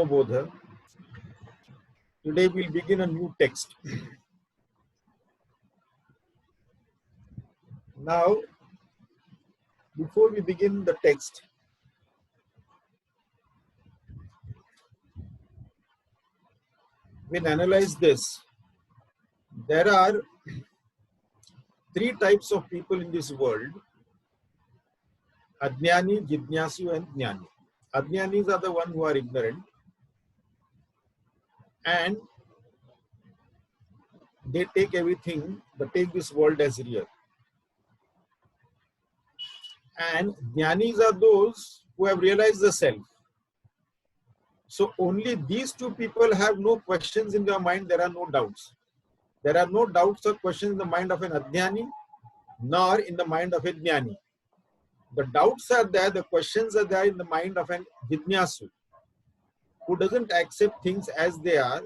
Bodha. Today we'll begin a new text. Now, before we begin the text, when analyze this, there are three types of people in this world: Ajnani, Jidnyasu, and Jnani. Ajnanis are the ones who are ignorant, and they take everything, they take this world as real. And Jnanis are those who have realized the self. So only these two people have no questions in their mind, there are no doubts. There are no doubts or questions in the mind of an Ajnani, nor in the mind of a Jnani. The doubts are there, the questions are there in the mind of an Jidnyasu, who doesn't accept things as they are.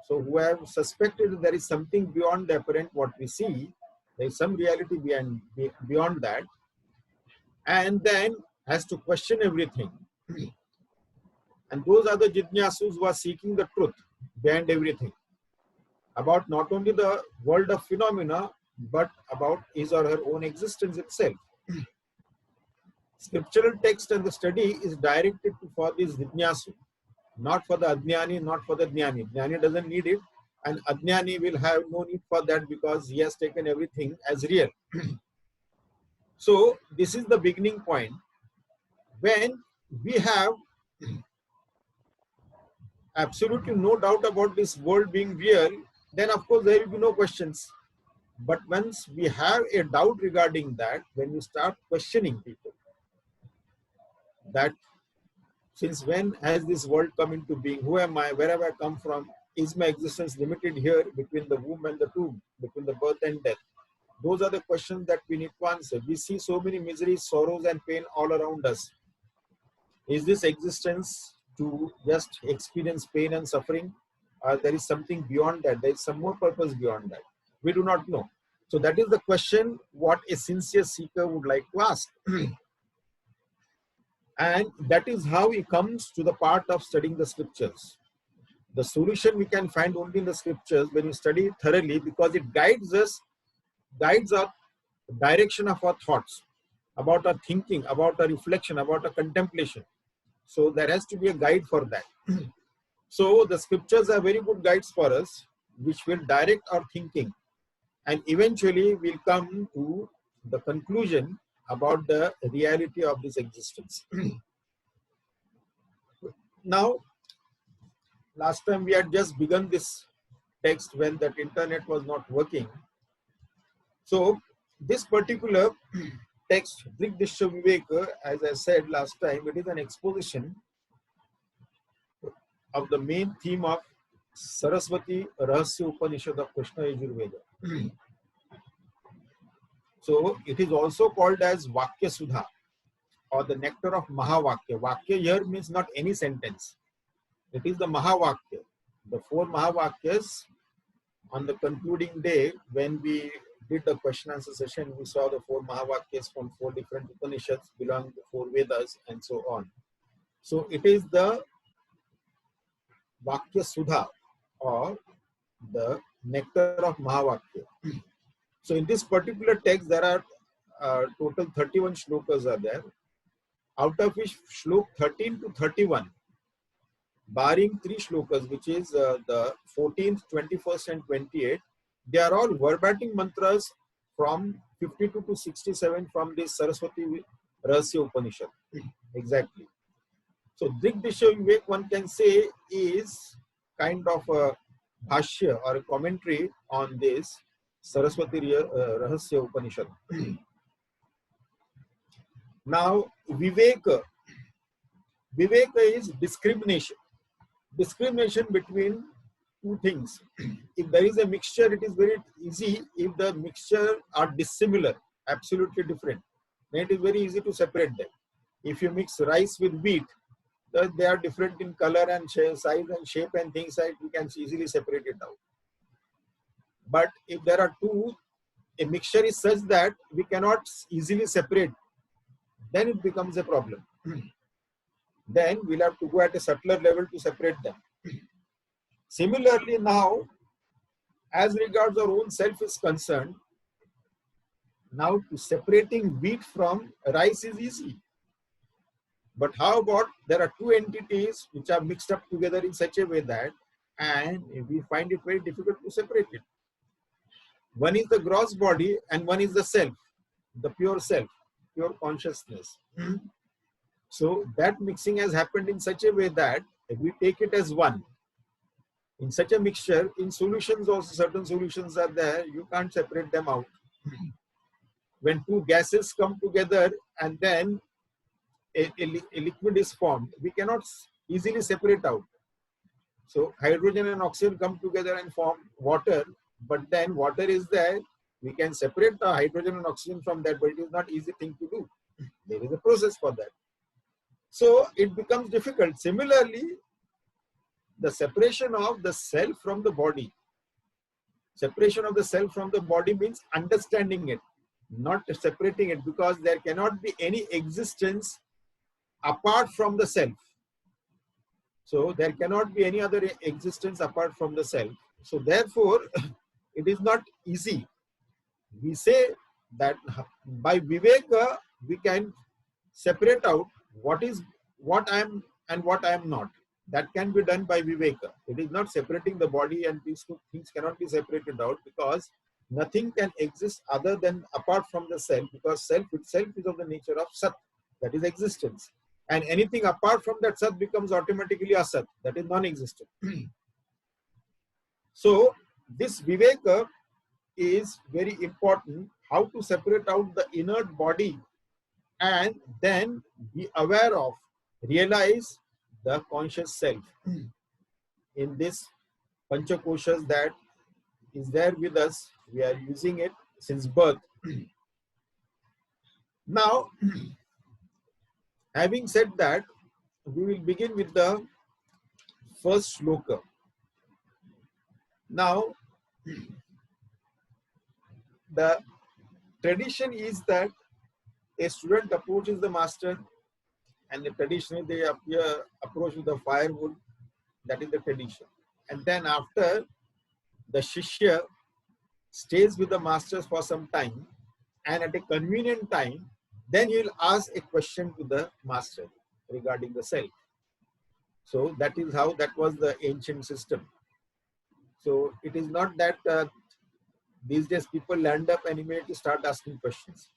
So who have suspected there is something beyond the apparent what we see, there is some reality beyond that, and then has to question everything. And those are the Jidnyasus who are seeking the truth behind everything, about not only the world of phenomena, but about his or her own existence itself. Scriptural text and the study is directed for this Jidnyasu, not for the Ajnani, not for the Jnani. Jnani doesn't need it, and Ajnani will have no need for that because he has taken everything as real. So this is the beginning point. When we have absolutely no doubt about this world being real, then of course there will be no questions. But once we have a doubt regarding that, when we start questioning people, that since when has this world come into being? Who am I? Where have I come from? Is my existence limited here between the womb and the tomb, between the birth and death? Those are the questions that we need to answer. We see so many miseries, sorrows, and pain all around us. Is this existence to just experience pain and suffering? Or there is something beyond that? There is some more purpose beyond that. We do not know. So that is the question what a sincere seeker would like to ask. And that is how he comes to the part of studying the scriptures. The solution we can find only in the scriptures when we study it thoroughly, because it guides our direction of our thoughts, about our thinking, about our reflection, about our contemplation. So there has to be a guide for that. So the scriptures are very good guides for us, which will direct our thinking. And eventually we'll come to the conclusion about the reality of this existence. Now, last time we had just begun this text when that internet was not working. So this particular text, Drig Drishya Viveka, as I said last time, it is an exposition of the main theme of Saraswati Rahasya Upanishad of Krishna Yajurveda. So it is also called as Vakya Sudha, or the nectar of Mahavakya. Vakya here means not any sentence. It is the Mahavakya. The four Mahavakyas, on the concluding day, when we did the question answer session, we saw the four Mahavakyas from four different Upanishads belonging to four Vedas and so on. So it is the Vakya Sudha, or the nectar of Mahavakya. So in this particular text, there are total 31 shlokas are there, out of which shlok 13 to 31, barring 3 shlokas, which is the 14th, 21st and 28th, they are all verbatim mantras from 52 to 67 from this Saraswati Rahasya Upanishad. Exactly. So Drig Drishya Viveka, one can say, is kind of a bhashya or a commentary on this Saraswati Rahasya Upanishad. Now, Viveka is discrimination. Discrimination between two things. If there is a mixture, it is very easy. If the mixture are dissimilar, absolutely different, then it is very easy to separate them. If you mix rice with wheat, they are different in color and size and shape and things like we can easily separate it out. But if there are two, a mixture is such that we cannot easily separate, then it becomes a problem. then we'll have to go at a subtler level to separate them. Similarly, now, as regards our own self is concerned, now to separating wheat from rice is easy. But how about there are two entities which are mixed up together in such a way that, and we find it very difficult to separate it. One is the gross body and one is the self, the pure self, pure consciousness. So that mixing has happened in such a way that if we take it as one, in such a mixture, in solutions also certain solutions are there, you can't separate them out. When two gases come together and then a liquid is formed, we cannot easily separate out. So hydrogen and oxygen come together and form water, but then water is there. We can separate the hydrogen and oxygen from that, but it is not an easy thing to do. There is a process for that. So it becomes difficult. Similarly, the separation of the self from the body. Separation of the self from the body means understanding it, not separating it, because there cannot be any existence apart from the self. So there cannot be any other existence apart from the self. So therefore, it is not easy. We say that by Viveka, we can separate out what I am and what I am not. That can be done by Viveka. It is not separating the body, and these two things cannot be separated out, because nothing can exist other than apart from the self, because self itself is of the nature of Sat, that is existence. And anything apart from that Sat becomes automatically Asat, that is non-existent. So this Viveka is very important, how to separate out the inert body and then be aware of, realize the conscious self in this Panchakoshas that is there with us. We are using it since birth. Now, having said that, we will begin with the first shloka. Now, the tradition is that a student approaches the master, and traditionally they approach with the firewood. That is the tradition. And then after, the Shishya stays with the masters for some time, and at a convenient time, then he will ask a question to the master regarding the self. So that is how that was the ancient system. So it is not that these days people land up and immediately start asking questions.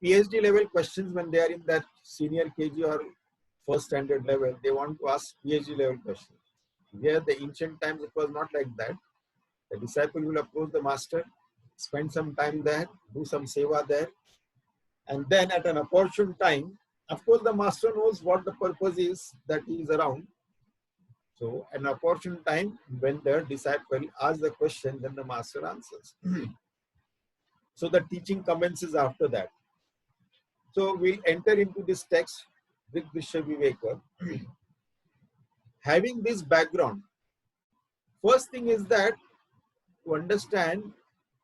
PhD level questions, when they are in that senior KG or first standard level, they want to ask PhD level questions. Here, the ancient times, it was not like that. The disciple will approach the master, spend some time there, do some seva there, and then at an opportune time, of course, the master knows what the purpose is that he is around. So, at an opportune time, when the disciple asks the question, then the master answers. So, the teaching commences after that. So, we'll enter into this text, Drig Drishya Viveka. Having this background, first thing is that to understand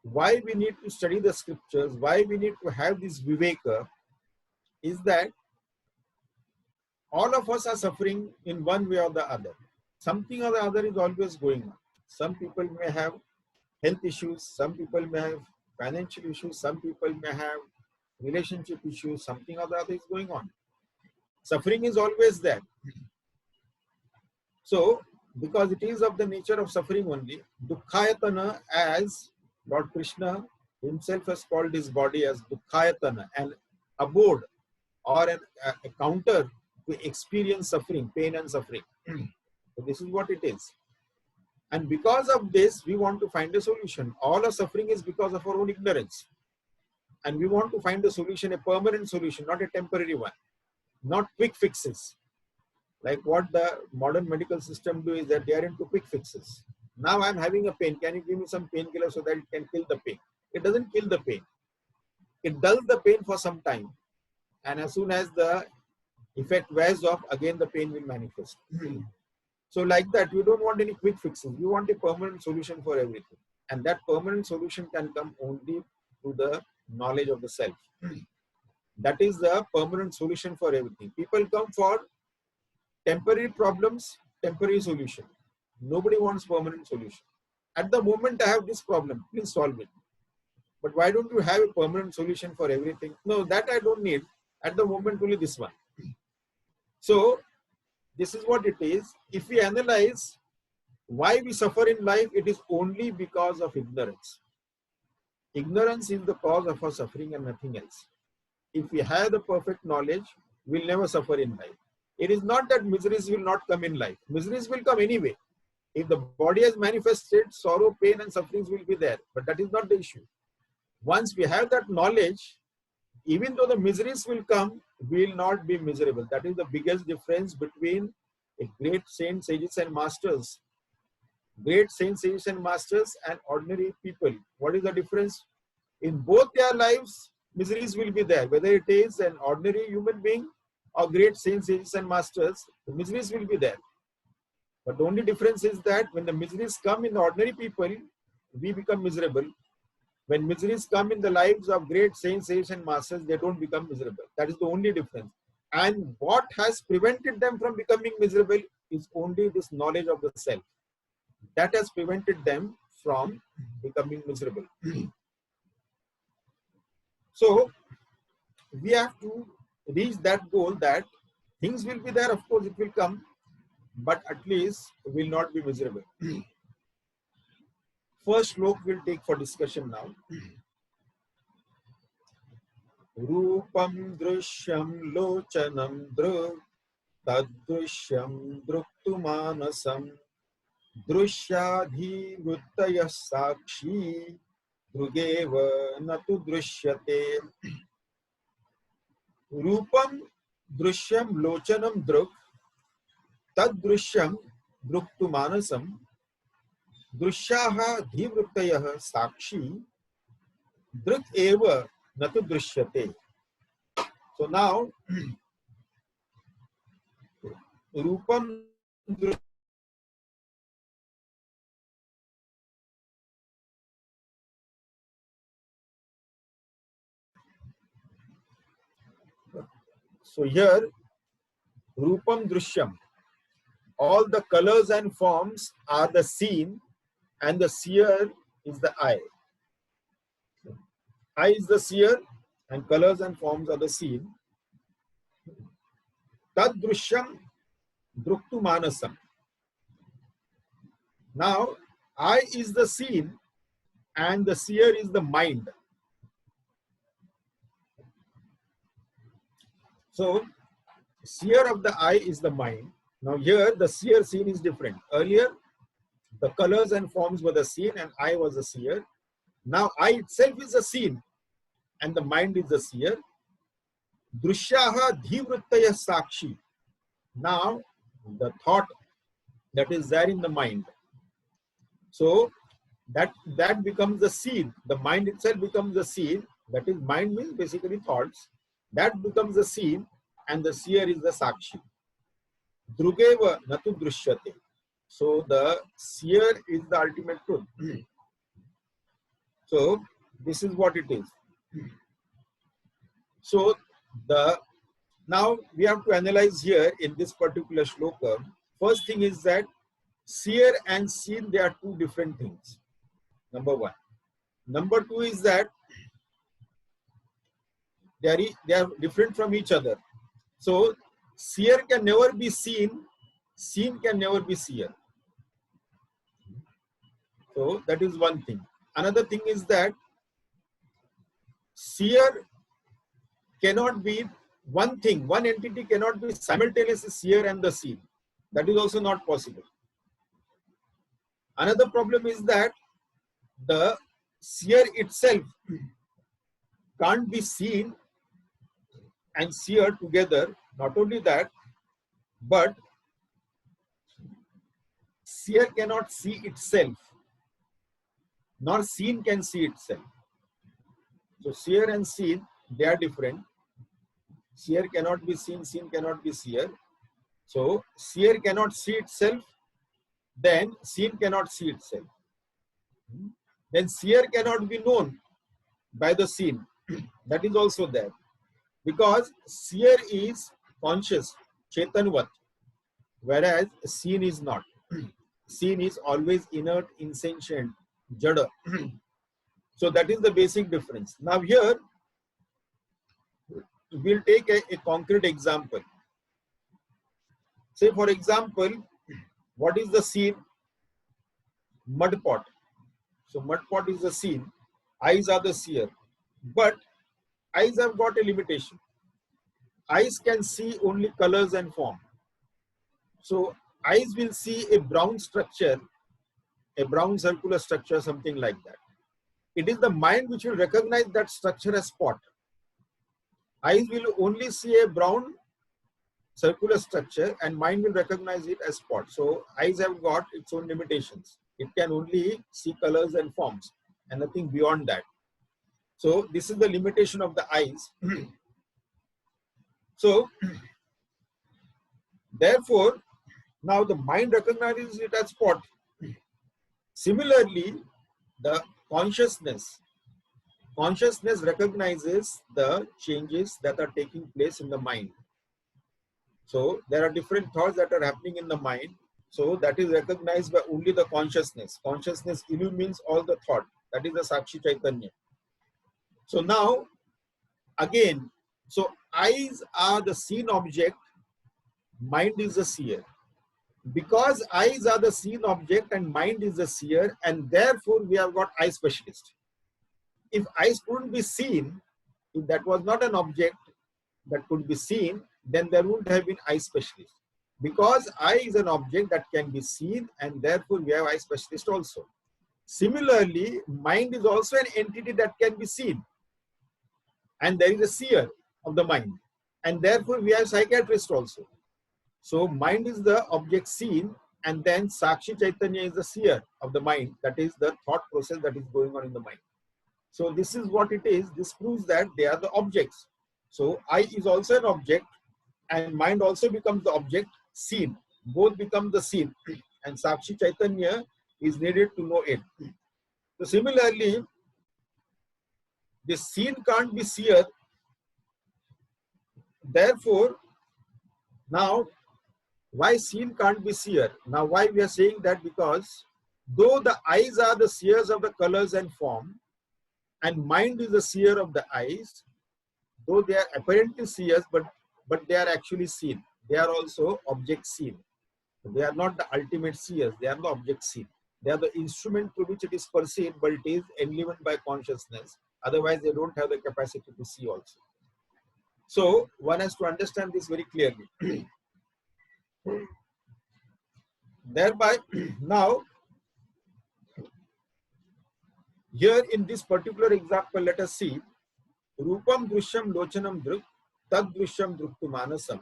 why we need to study the scriptures, why we need to have this Viveka, is that all of us are suffering in one way or the other. Something or the other is always going on. Some people may have health issues, some people may have financial issues, some people may have relationship issues, something or the other is going on. Suffering is always there. So, because it is of the nature of suffering only, Dukkhayatana, as Lord Krishna himself has called his body as Dukkhayatana, an abode or a counter to experience suffering, pain and suffering. So this is what it is. And because of this, we want to find a solution. All our suffering is because of our own ignorance. And we want to find a solution, a permanent solution, not a temporary one. Not quick fixes. Like what the modern medical system do is that they are into quick fixes. Now I'm having a pain. Can you give me some painkiller so that it can kill the pain? It doesn't kill the pain. It dulls the pain for some time. And as soon as the effect wears off, again the pain will manifest. So like that, we don't want any quick fixes. We want a permanent solution for everything. And that permanent solution can come only through the knowledge of the self. That is the permanent solution for everything. People come for temporary problems, temporary solution. Nobody wants permanent solution. At the moment I have this problem, please solve it. But why don't you have a permanent solution for everything? No, that I don't need. At the moment only this one. So this is what it is. If we analyze why we suffer in life, it is only because of ignorance. Ignorance is the cause of our suffering and nothing else. If we have the perfect knowledge, we'll never suffer in life. It is not that miseries will not come in life. Miseries will come anyway. If the body has manifested, sorrow, pain and sufferings will be there. But that is not the issue. Once we have that knowledge, even though the miseries will come, we will not be miserable. That is the biggest difference between a great saint, sages and masters. Great saints, sages and masters and ordinary people. What is the difference? In both their lives, miseries will be there. Whether it is an ordinary human being or great saints, sages and masters, the miseries will be there. But the only difference is that when the miseries come in the ordinary people, we become miserable. When miseries come in the lives of great saints, sages and masters, they don't become miserable. That is the only difference. And what has prevented them from becoming miserable is only this knowledge of the self. That has prevented them from becoming miserable. So we have to reach that goal that things will be there, of course it will come, but at least we will not be miserable. First slok we'll take for discussion now. Rupam drishyam lochanam drug tadrishyam druktu manasam drusyadhi vruttaya sakshi drugeva natu drishyate. Rupam drishyam lochanam drug tadrishyam druktu manasam drusyaha dhivruttayah sakshi druk eva natu drishyate. So now Rupam so here Rupam Drishyam, all the colors and forms are the seen and the seer is the eye. Eye is the seer and colors and forms are the seen. Tad Drishyam Druktu Manasam. Now, eye is the seen and the seer is the mind. So, seer of the eye is the mind. Now here the seer seen is different. Earlier, the colors and forms were the seen and eye was the seer. Now eye itself is the seen and the mind is the seer. Drusyaha dhivruttaya sakshi. Now the thought that is there in the mind. So that becomes the seen. The mind itself becomes the seen. That is, mind means basically thoughts. That becomes the seen and the seer is the sakshi. Drugeva natu drishyate. So the seer is the ultimate truth. So this is what it is. So now we have to analyze here in this particular shloka. First thing is that seer and seen, they are two different things. Number one. Number two is that they are different from each other. So seer can never be seen can never be seer. So that is one thing. Another thing is that seer cannot be one thing, one entity cannot be simultaneously seer and the seen. That is also not possible. Another problem is that the seer itself can't be seen and seer together. Not only that, but seer cannot see itself, nor seen can see itself. So seer and seen, they are different. Seer cannot be seen cannot be seer. So seer cannot see itself, then seen cannot see itself. Then seer cannot be known by the seen. That is also there. Because seer is conscious, chetanvat, whereas seen is not. Seen is always inert, insentient, jada. So that is the basic difference. Now here, we'll take a concrete example. Say for example, what is the scene? Mud pot. So mud pot is the scene. Eyes are the seer. But eyes have got a limitation. Eyes can see only colors and form. So eyes will see a brown structure, a brown circular structure, something like that. It is the mind which will recognize that structure as spot. Eyes will only see a brown circular structure and mind will recognize it as spot. So eyes have got its own limitations. It can only see colors and forms and nothing beyond that. So this is the limitation of the eyes. So therefore, now the mind recognizes it as spot. Similarly, the consciousness recognizes the changes that are taking place in the mind. So there are different thoughts that are happening in the mind. So that is recognized by only the consciousness. Consciousness illumines all the thought. That is the Sakshi Chaitanya. So now, again, so eyes are the seen object, mind is the seer. Because eyes are the seen object and mind is the seer, and therefore we have got eye specialist. If eyes couldn't be seen, if that was not an object that could be seen, then there wouldn't have been eye specialist. Because eye is an object that can be seen, and therefore we have eye specialist also. Similarly, mind is also an entity that can be seen, and there is a seer of the mind, and therefore we have psychiatrist also. So mind is the object seen, and then Sakshi Chaitanya is the seer of the mind. That is the thought process that is going on in the mind. So this is what it is. This proves that they are the objects. So eye is also an object, and mind also becomes the object seen. Both become the seen, and Sakshi Chaitanya is needed to know it. So similarly, the seen can't be seer. Therefore, now, why seen can't be seer? Now, why we are saying that? Because though the eyes are the seers of the colors and form, and mind is the seer of the eyes, though they are apparently seers, but they are actually seen. They are also object seen. They are not the ultimate seers. They are the object seen. They are the instrument through which it is perceived, but it is enlivened by consciousness. Otherwise, they don't have the capacity to see also. So, one has to understand this very clearly. Thereby, now, here in this particular example, let us see Rupam Drishyam Lochanam Druk Tad Drishyam Druktu Manasam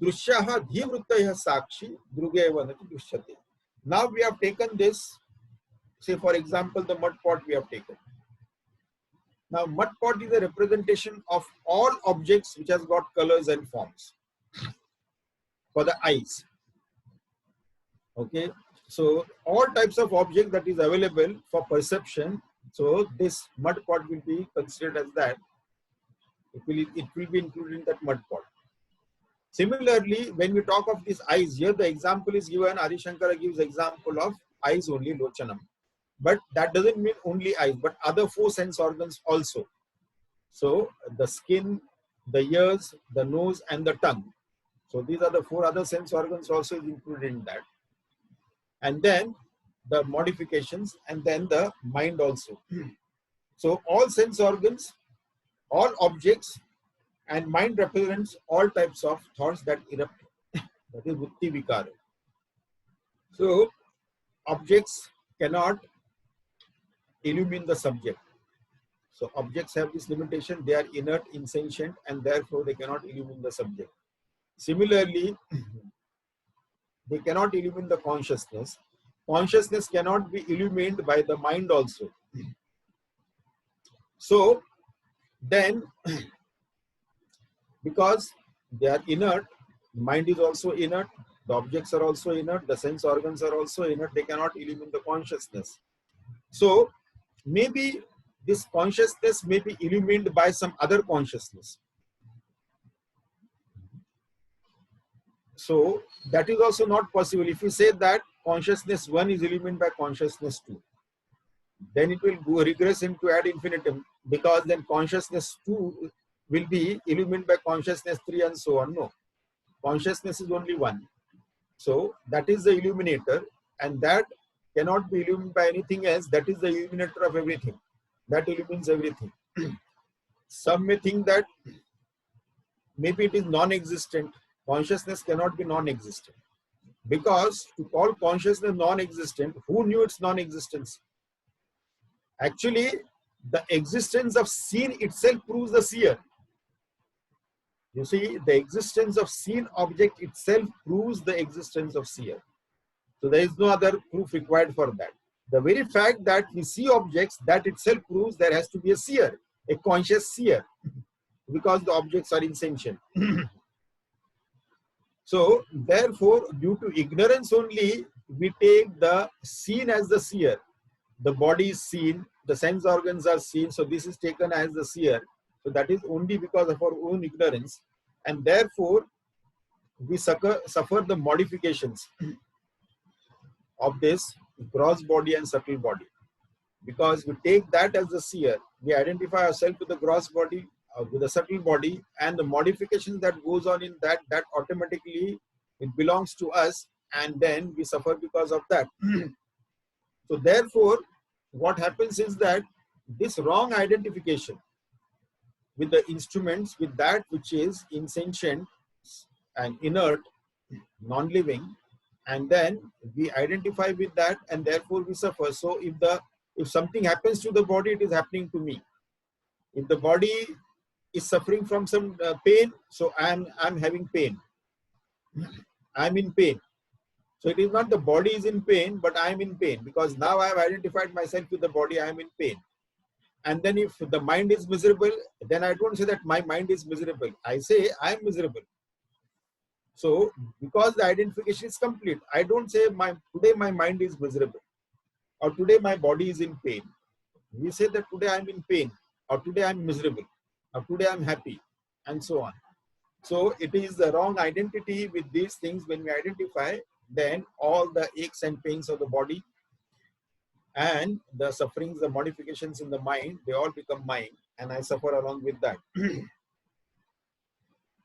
Drishyaha Dhivruttaya Sakshi Drugeva Nati Drishyate. Now we have taken this, say for example, the mud pot we have taken. Now mud pot is a representation of all objects which has got colors and forms for the eyes. Okay, so all types of objects that is available for perception. So this mud pot will be considered as that. It will be included in that mud pot. Similarly, when we talk of these eyes, here the example is given. Adi Shankara gives example of eyes only, lochanam. But that doesn't mean only eyes, but other 4 sense organs also. So the skin, the ears, the nose, and the tongue. So these are the 4 other sense organs also is included in that. And then the modifications, and then the mind also. So all sense organs, all objects, and mind represents all types of thoughts that erupt. That is Vutti Vikara. So objects cannot illumine the subject. So objects have this limitation. They are inert, insentient, and therefore they cannot illumine the subject. Similarly, they cannot illumine the consciousness. Consciousness cannot be illumined by the mind also. So then, because they are inert, mind is also inert, the objects are also inert, the sense organs are also inert, they cannot illumine the consciousness. So maybe this consciousness may be illumined by some other consciousness. So that is also not possible. If you say that consciousness 1 is illumined by consciousness 2, then it will go regress into ad infinitum, because then consciousness 2 will be illumined by consciousness 3 and so on. No, consciousness is only one. So that is the illuminator, and that cannot be illumined by anything else. That is the illuminator of everything. That illumines everything. Some may think that maybe it is non-existent. Consciousness cannot be non-existent, because to call consciousness non-existent, who knew its non-existence? Actually, the existence of seen itself proves the seer. You see, the existence of seen object itself proves the existence of seer. So there is no other proof required for that. The very fact that we see objects, that itself proves there has to be a seer, a conscious seer, because the objects are insentient. So therefore, due to ignorance only, we take the seen as the seer. The body is seen, the sense organs are seen, so this is taken as the seer. So that is only because of our own ignorance, and therefore we suffer the modifications of this gross body and subtle body, because we take that as the seer. We identify ourselves with the gross body, with the subtle body, and the modifications that goes on in that automatically it belongs to us, and then we suffer because of that. So therefore, what happens is that this wrong identification with the instruments, with that which is insentient and inert, non-living, and then we identify with that, and therefore we suffer. So if something happens to the body, it is happening to me. If the body is suffering from some pain, so I'm having pain. I'm in pain. So it is not the body is in pain, but I am in pain, because now I have identified myself with the body. I am in pain. And then if the mind is miserable, then I don't say that my mind is miserable. I say I am miserable. So because the identification is complete, I don't say today my mind is miserable, or today my body is in pain. We say that today I am in pain, or today I am miserable, or today I am happy, and so on. So it is the wrong identity with these things. When we identify, then all the aches and pains of the body and the sufferings, the modifications in the mind, they all become mine, and I suffer along with that.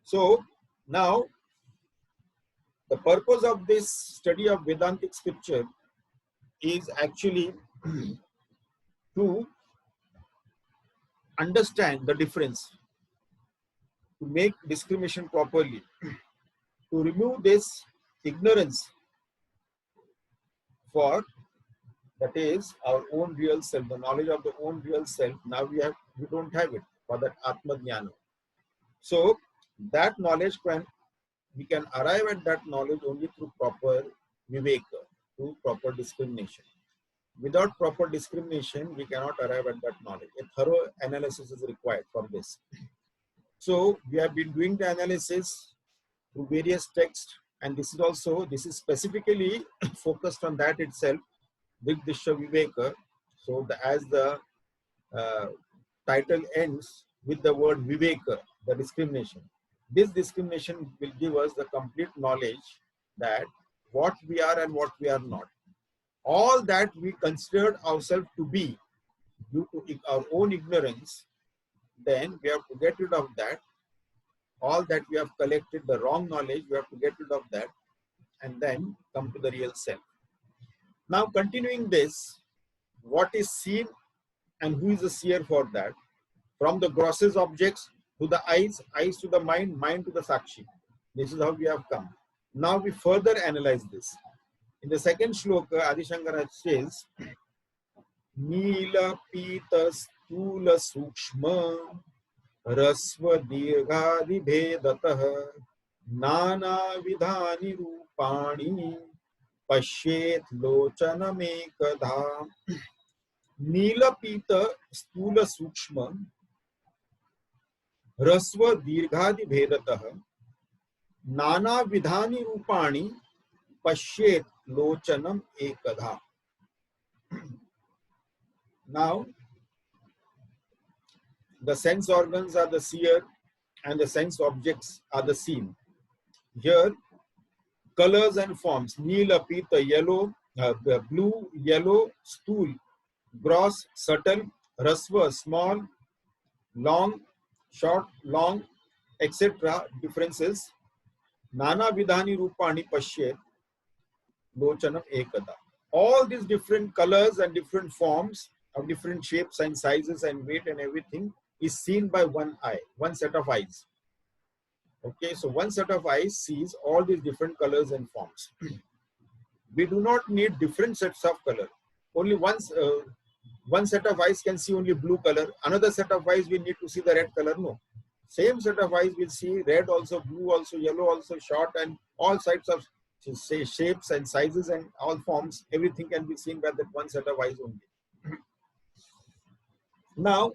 So now, the purpose of this study of Vedantic scripture is actually to understand the difference, to make discrimination properly, to remove this ignorance for, that is, our own real self, the knowledge of the own real self. Now we don't have it, for that Atma Jnana. So that knowledge we can arrive at that knowledge only through proper Viveka, through proper discrimination. Without proper discrimination, we cannot arrive at that knowledge. A thorough analysis is required for this. So we have been doing the analysis through various texts, and this is specifically focused on that itself, Drig Drishya Viveka. So as the title ends with the word Viveka, the discrimination. This discrimination will give us the complete knowledge that what we are and what we are not. All that we considered ourselves to be due to our own ignorance, then we have to get rid of that. All that we have collected, the wrong knowledge, we have to get rid of that, and then come to the real self. Now, continuing this, what is seen and who is the seer for that? From the grossest objects to the eyes, eyes to the mind, mind to the Sakshi. This is how we have come. Now we further analyze this. In the second shloka, Adi Shankara says, Neela Pita Stula Sukshma Rasva Dirghadi Bhedatah Nana Vidhani Rupani Pashet Lochanamekadha. Neela Pita Stula Sukshma Rasva Dirghadi Bhedatah Nana Vidhani Rupani Pashet Lochanam Ekadha. Now, the sense organs are the seer and the sense objects are the seen. Here, colors and forms, Neela, Pita, yellow, blue, yellow, stool, gross, subtle, rasva, small, long, short, long, etc. differences. Nana vidhani rupani pashyet lochanam ekada. All these different colors and different forms of different shapes and sizes and weight and everything is seen by one eye, one set of eyes. Okay, so one set of eyes sees all these different colors and forms. We do not need different sets of color. Only one set of eyes can see only blue color. Another set of eyes we need to see the red color. No. Same set of eyes will see red also, blue also, yellow also, short, and all types of say shapes and sizes and all forms. Everything can be seen by that one set of eyes only. Now,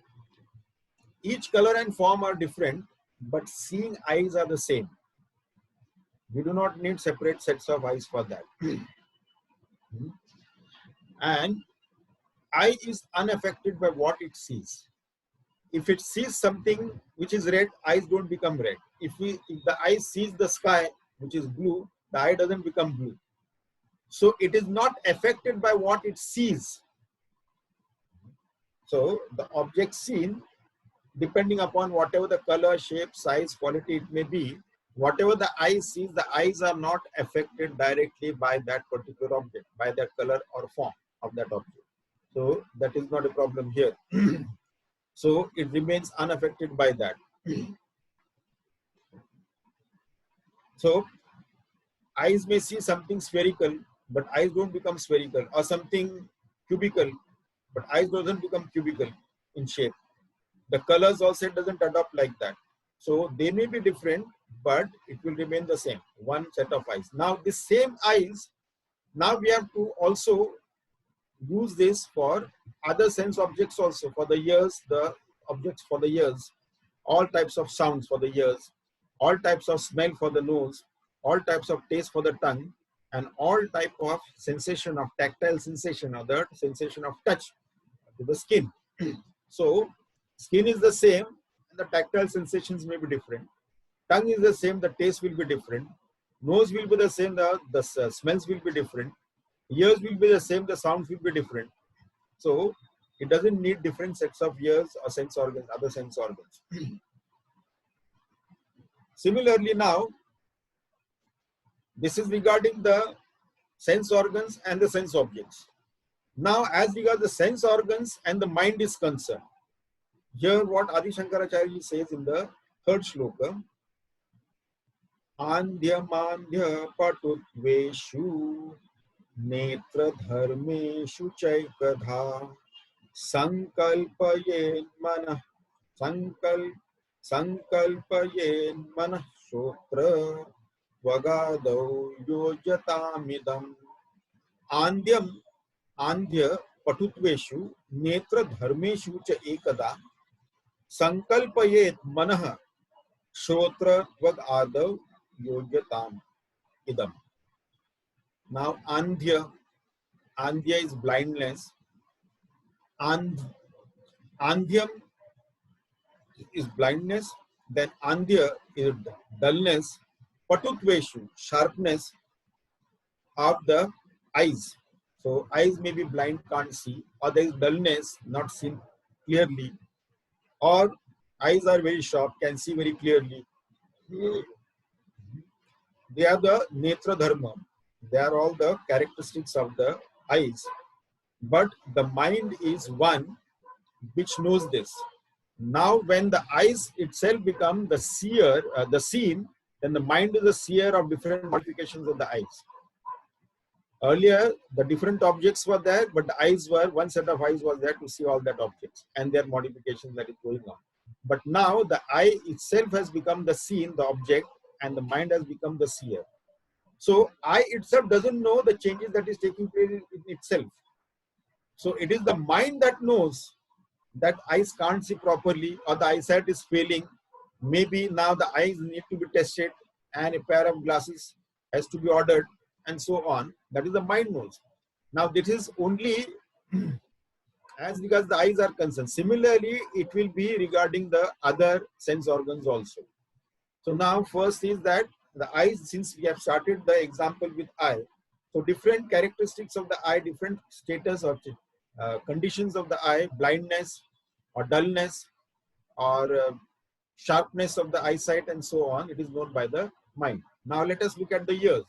each color and form are different, but seeing eyes are the same. We do not need separate sets of eyes for that. And eye is unaffected by what it sees. If it sees something which is red, eyes don't become red. If the eye sees the sky which is blue, the eye doesn't become blue. So it is not affected by what it sees. So the object seen, depending upon whatever the color, shape, size, quality it may be, whatever the eye sees, the eyes are not affected directly by that particular object, by that color or form of that object. So that is not a problem here. So it remains unaffected by that. So eyes may see something spherical, but eyes don't become spherical, or something cubical, but eyes doesn't become cubical in shape. The colors also doesn't adopt like that. So they may be different, but it will remain the same, one set of eyes. Now the same eyes, now we have to also use this for other sense objects also, for the ears, the objects for the ears, all types of sounds for the ears, all types of smell for the nose, all types of taste for the tongue, and all type of sensation of tactile sensation or the sensation of touch to the skin. So skin is the same, and the tactile sensations may be different. Tongue is the same, the taste will be different. Nose will be the same, the smells will be different. Ears will be the same, the sounds will be different. So it doesn't need different sets of ears or sense organs, other sense organs. Similarly now, this is regarding the sense organs and the sense objects. Now as regards the sense organs and the mind is concerned, here what Adi Shankaracharya says in the third shloka, Andhya mandhya patutveshu netra dharmeshu chaikadha sankalpayen manah sankalpayen manah shotra vagadau yojatamidam. Andhya patutveshu netra dharmeshu cha ekada sankalpayet manah shotra vagadau yojatam idam. Now andhya is blindness. Andhyam is blindness. Then andhya is dullness. Patutveshu, sharpness of the eyes. So eyes may be blind, can't see, or there is dullness, not seen clearly, or eyes are very sharp, can see very clearly. They are the netra dharma. They are all the characteristics of the eyes. But the mind is one which knows this. Now when the eyes itself become the seer, the seen, then the mind is the seer of different modifications of the eyes. Earlier, the different objects were there, but the eyes were, one set of eyes was there to see all that objects and their modifications that is going on. But now the eye itself has become the seen, the object, and the mind has become the seer. So eye itself doesn't know the changes that is taking place in itself. So it is the mind that knows that eyes can't see properly or the eyesight is failing. Maybe now the eyes need to be tested and a pair of glasses has to be ordered and so on. That is the mind knows. Now this is only as regards the eyes are concerned. Similarly, it will be regarding the other sense organs also. So now first is that the eyes, since we have started the example with eye, so different characteristics of the eye, different status or conditions of the eye, blindness or dullness or sharpness of the eyesight and so on, it is known by the mind. Now let us look at the ears.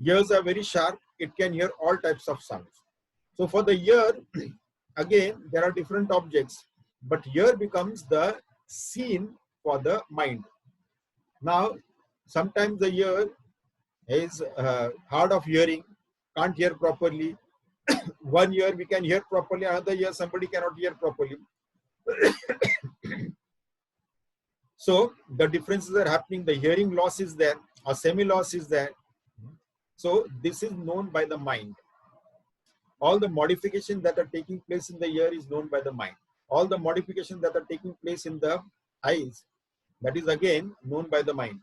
Ears are very sharp, it can hear all types of sounds. So for the ear, again, there are different objects, but ear becomes the scene for the mind. Now, sometimes the ear is hard of hearing, can't hear properly. One ear we can hear properly, another ear somebody cannot hear properly. So the differences are happening, the hearing loss is there or semi-loss is there. So this is known by the mind. All the modifications that are taking place in the ear is known by the mind. All the modifications that are taking place in the eyes, that is again known by the mind.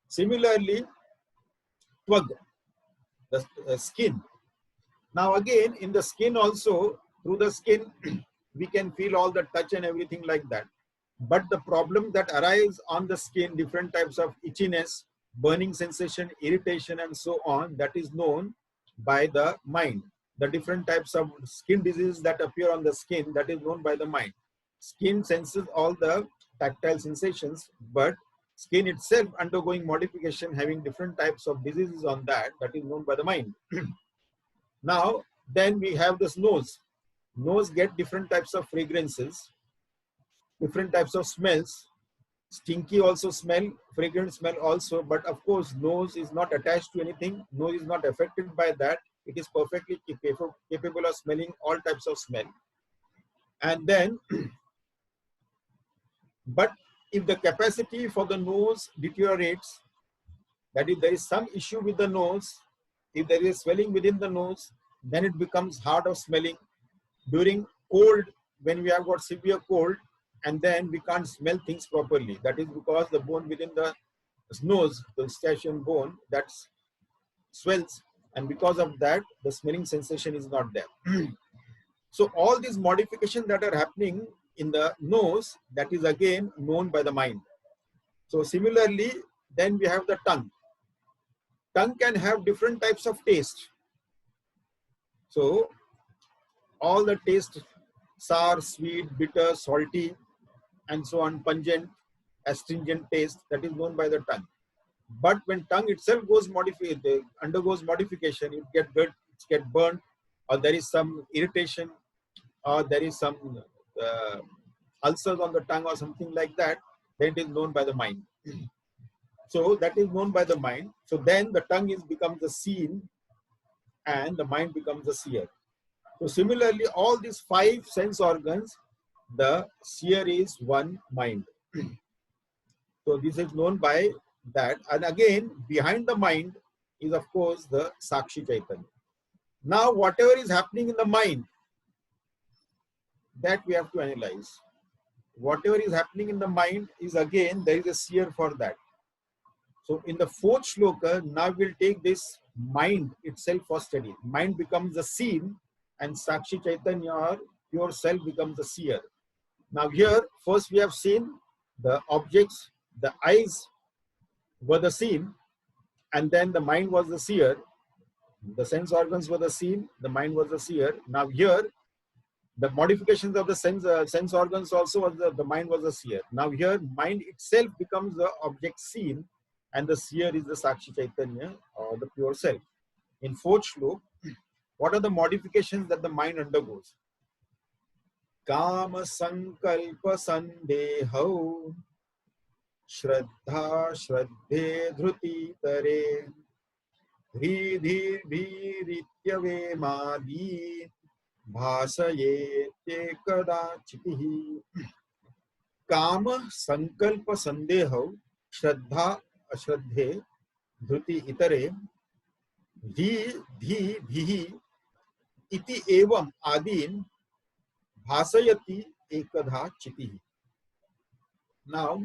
Similarly, twag, the skin. Now again, in the skin also, through the skin, we can feel all the touch and everything like that. But the problem that arise on the skin, different types of itchiness, burning sensation, irritation and so on, that is known by the mind. The different types of skin diseases that appear on the skin, that is known by the mind. Skin senses all the tactile sensations, but skin itself undergoing modification, having different types of diseases on that, that is known by the mind. Now, then we have this nose. Nose get different types of fragrances, different types of smells. Stinky also smell, fragrant smell also, but of course nose is not attached to anything, nose is not affected by that, it is perfectly capable of smelling all types of smell. And then, but if the capacity for the nose deteriorates, that is there is some issue with the nose, if there is swelling within the nose, then it becomes hard of smelling. During cold, when we have got severe cold, and then we can't smell things properly. That is because the bone within the nose, the eustachian bone, that swells, and because of that, the smelling sensation is not there. So all these modifications that are happening in the nose, that is again known by the mind. So similarly, then we have the tongue. Tongue can have different types of taste. So all the taste, sour, sweet, bitter, salty, and so on, pungent, astringent taste, that is known by the tongue. But when tongue itself goes undergoes modification, it gets burnt, or there is some irritation, or there is some ulcers on the tongue or something like that, then it is known by the mind. So that is known by the mind. So then the tongue becomes the scene and the mind becomes the seer. So similarly, all these 5 sense organs, the seer is one mind. So this is known by that. And again, behind the mind is of course the Sakshi Chaitanya. Now whatever is happening in the mind, that we have to analyze. Whatever is happening in the mind is again, there is a seer for that. So in the 4th shloka, now we'll take this mind itself for study. Mind becomes the scene and Sakshi Chaitanya or pure self becomes the seer. Now here, first we have seen the objects, the eyes were the scene, and then the mind was the seer. The sense organs were the scene, the mind was the seer. Now here, the modifications of the sense organs also was the mind was the seer. Now here, mind itself becomes the object seen, and the seer is the Sakshi Chaitanya or the pure self. In 4th shloka, what are the modifications that the mind undergoes? Kama sankalpa sandehau Shraddha Shraddhe Dhruti Tare Dhri Dhirityave Madi Bhasaye Tekada Chitihi. Kama Sankalpa Sandehau Shraddha Ashraddhe Dhruti Itare Dhi Dhihi Iti Evam Adin Bhasayati Ekadha Chitihi. Now,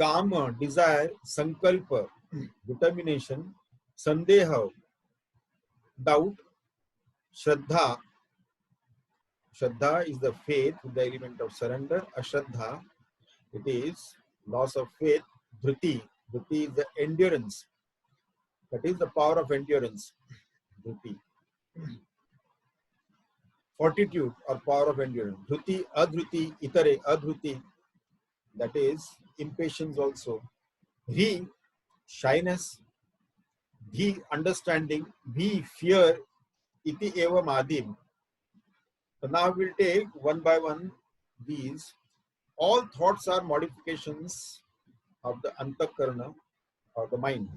Kama, desire, sankalpa, determination, sandeha, doubt, shraddha, Shraddha is the faith with the element of surrender. Ashraddha, it is loss of faith. Dhriti, Dhriti is the endurance. That is the power of endurance. Dhriti. Fortitude or power of endurance. Dhruti, adhruti, itare, adhruti. That is impatience also. Hri, shyness. Bhi, understanding. Bhi, fear. Iti evam adim. So now we'll take one by one these. All thoughts are modifications of the antakarana or the mind.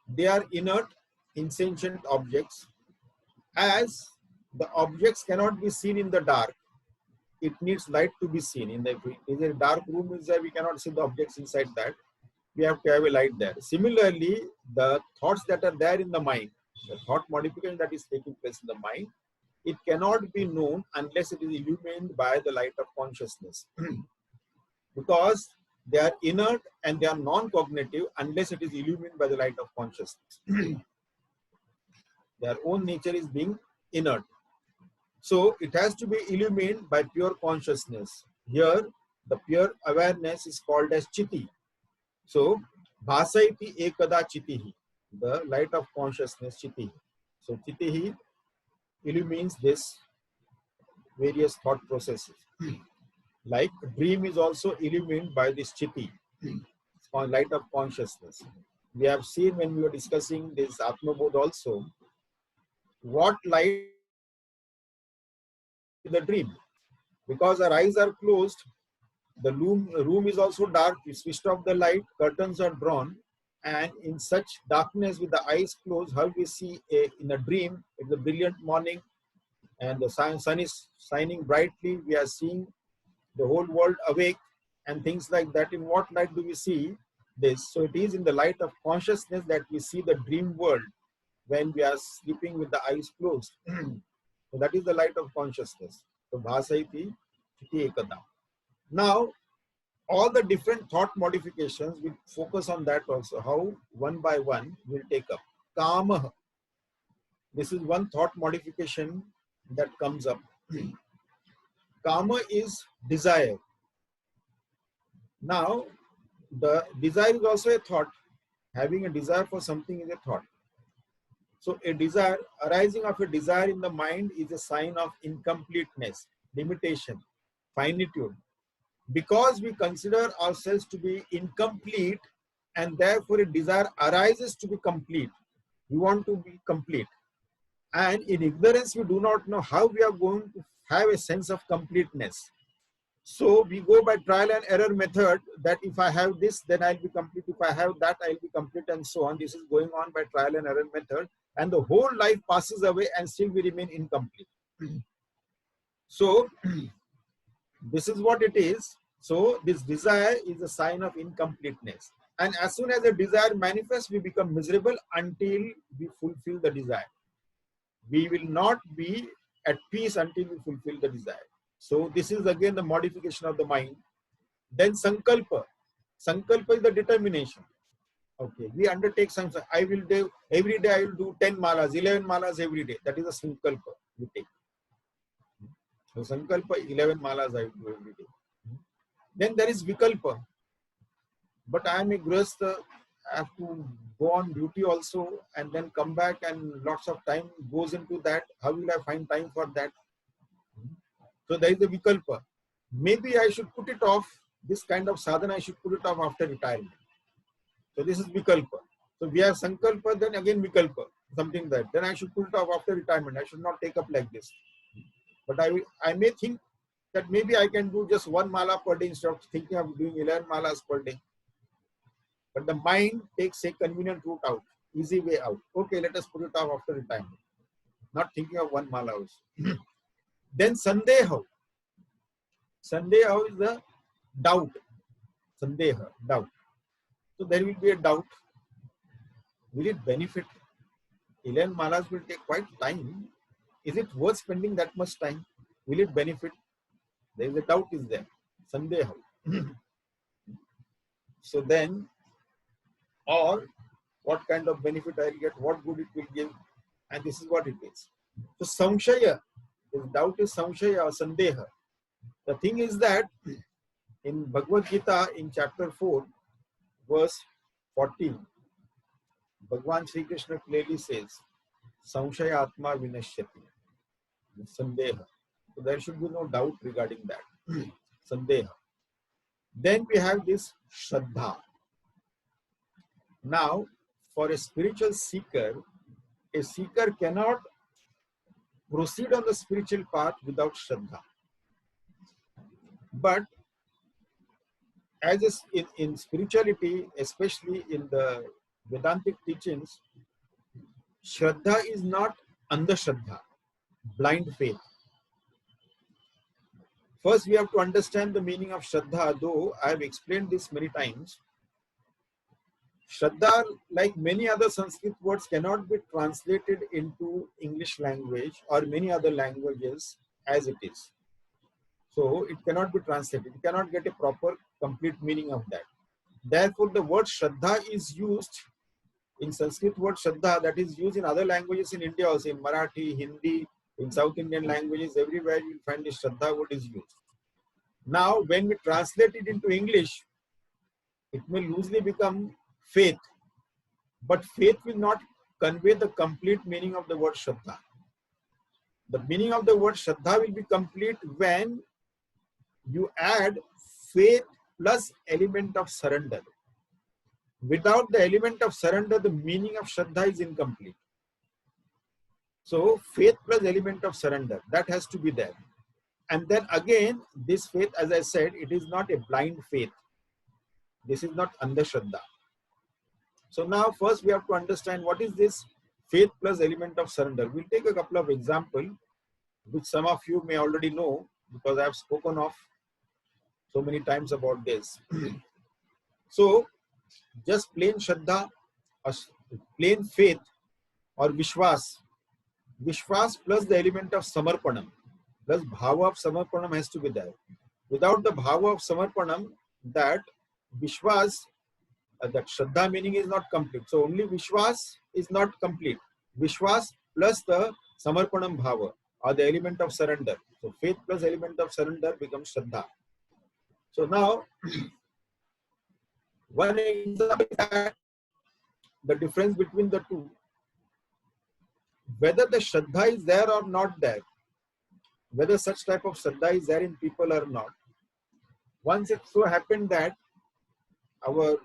They are inert, insentient objects. As the objects cannot be seen in the dark, it needs light to be seen. In a dark room is there, we cannot see the objects inside that. We have to have a light there. Similarly, the thoughts that are there in the mind, the thought modification that is taking place in the mind, it cannot be known unless it is illumined by the light of consciousness. Because they are inert and they are non-cognitive unless it is illumined by the light of consciousness. Their own nature is being inert. So it has to be illumined by pure consciousness. Here, the pure awareness is called as Chiti. So, Bhasaiti ekada Chitihi, the light of consciousness, Chitihi. So, Chitihi illumines this various thought processes. Like dream is also illumined by this Chiti, light of consciousness. We have seen when we were discussing this Atma Bodh also, what light the dream. Because our eyes are closed, the room is also dark, we switched off the light, curtains are drawn, and in such darkness with the eyes closed, how we see in a dream, it's a brilliant morning and the sun is shining brightly, we are seeing the whole world awake and things like that. In what light do we see this? So it is in the light of consciousness that we see the dream world when we are sleeping with the eyes closed. So that is the light of consciousness. So Bhasaiti Chiti Ekada. Now, all the different thought modifications, we focus on that also, how one by one we'll take up. Kama. This is one thought modification that comes up. Kama is desire. Now, the desire is also a thought. Having a desire for something is a thought. So a desire, arising of a desire in the mind is a sign of incompleteness, limitation, finitude. Because we consider ourselves to be incomplete and therefore a desire arises to be complete. We want to be complete. And in ignorance, we do not know how we are going to have a sense of completeness. So we go by trial and error method that if I have this, then I'll be complete. If I have that, I'll be complete and so on. This is going on by trial and error method. And the whole life passes away and still we remain incomplete. So this is what it is. So this desire is a sign of incompleteness. And as soon as the desire manifests, we become miserable until we fulfill the desire. We will not be at peace until we fulfill the desire. So this is again the modification of the mind. Then sankalpa. Sankalpa is the determination. Okay, we undertake something. I will do every day. I will do 10 malas, 11 malas every day. That is a sankalpa we take. So sankalpa, 11 malas I will do every day. Then there is vikalpa. But I am a grihastha, I have to go on duty also and then come back and lots of time goes into that. How will I find time for that? So there is the vikalpa. Maybe I should put it off. This kind of sadhana I should put it off after retirement. So this is vikalpa. So we have sankalpa, then again vikalpa, something like that. Then I should put it off after retirement. I should not take up like this. But I may think that maybe I can do just 1 mala per day instead of thinking of doing 11 malas per day. But the mind takes a convenient route out, easy way out. Okay, let us put it off after retirement. Not thinking of 1 mala also. Then sandeha. Sandeha is the doubt. Sandeha, doubt. So there will be a doubt. Will it benefit? 11 malas will take quite time. Is it worth spending that much time? Will it benefit? There is a doubt is there. Sandeha. So then, or what kind of benefit I will get, what good it will give, and this is what it is. So samshaya, this doubt is samshaya or sandeha. The thing is that in Bhagavad Gita, in chapter 4, verse 14, Bhagwan Sri Krishna clearly says, samshaya atma vinashyati, sandeha. So there should be no doubt regarding that. Sandeha. Then we have this Shraddha. Now, for a spiritual seeker, a seeker cannot proceed on the spiritual path without Shraddha. But as in spirituality, especially in the Vedantic teachings, Shraddha is not Andhashraddha, blind faith. First, we have to understand the meaning of Shraddha, though I have explained this many times. Shraddha, like many other Sanskrit words, cannot be translated into English language or many other languages as it is. So it cannot be translated. You cannot get a proper, complete meaning of that. Therefore, the word Shraddha is used in Sanskrit word Shraddha that is used in other languages in India also, in Marathi, Hindi, in South Indian languages, everywhere you will find the Shraddha word is used. Now, when we translate it into English, it may loosely become faith, but faith will not convey the complete meaning of the word Shraddha. The meaning of the word Shraddha will be complete when you add faith plus element of surrender. Without the element of surrender, the meaning of Shraddha is incomplete. So, faith plus element of surrender, that has to be there. And then again, this faith, as I said, it is not a blind faith. This is not Andhashraddha. So now first we have to understand what is this faith plus element of surrender. We'll take a couple of examples, which some of you may already know because I have spoken of so many times about this. So just plain Shraddha or plain faith or Vishwas. Vishwas plus the element of Samarpanam. Plus Bhava of Samarpanam has to be there. Without the Bhava of Samarpanam, that Vishwas, that Shraddha meaning is not complete. So only Vishwas is not complete. Vishwas plus the Samarpanam Bhava or the element of surrender. So faith plus element of surrender becomes Shraddha. So now, one example is that the difference between the two, whether the Shraddha is there or not there, whether such type of Shraddha is there in people or not. Once it so happened that our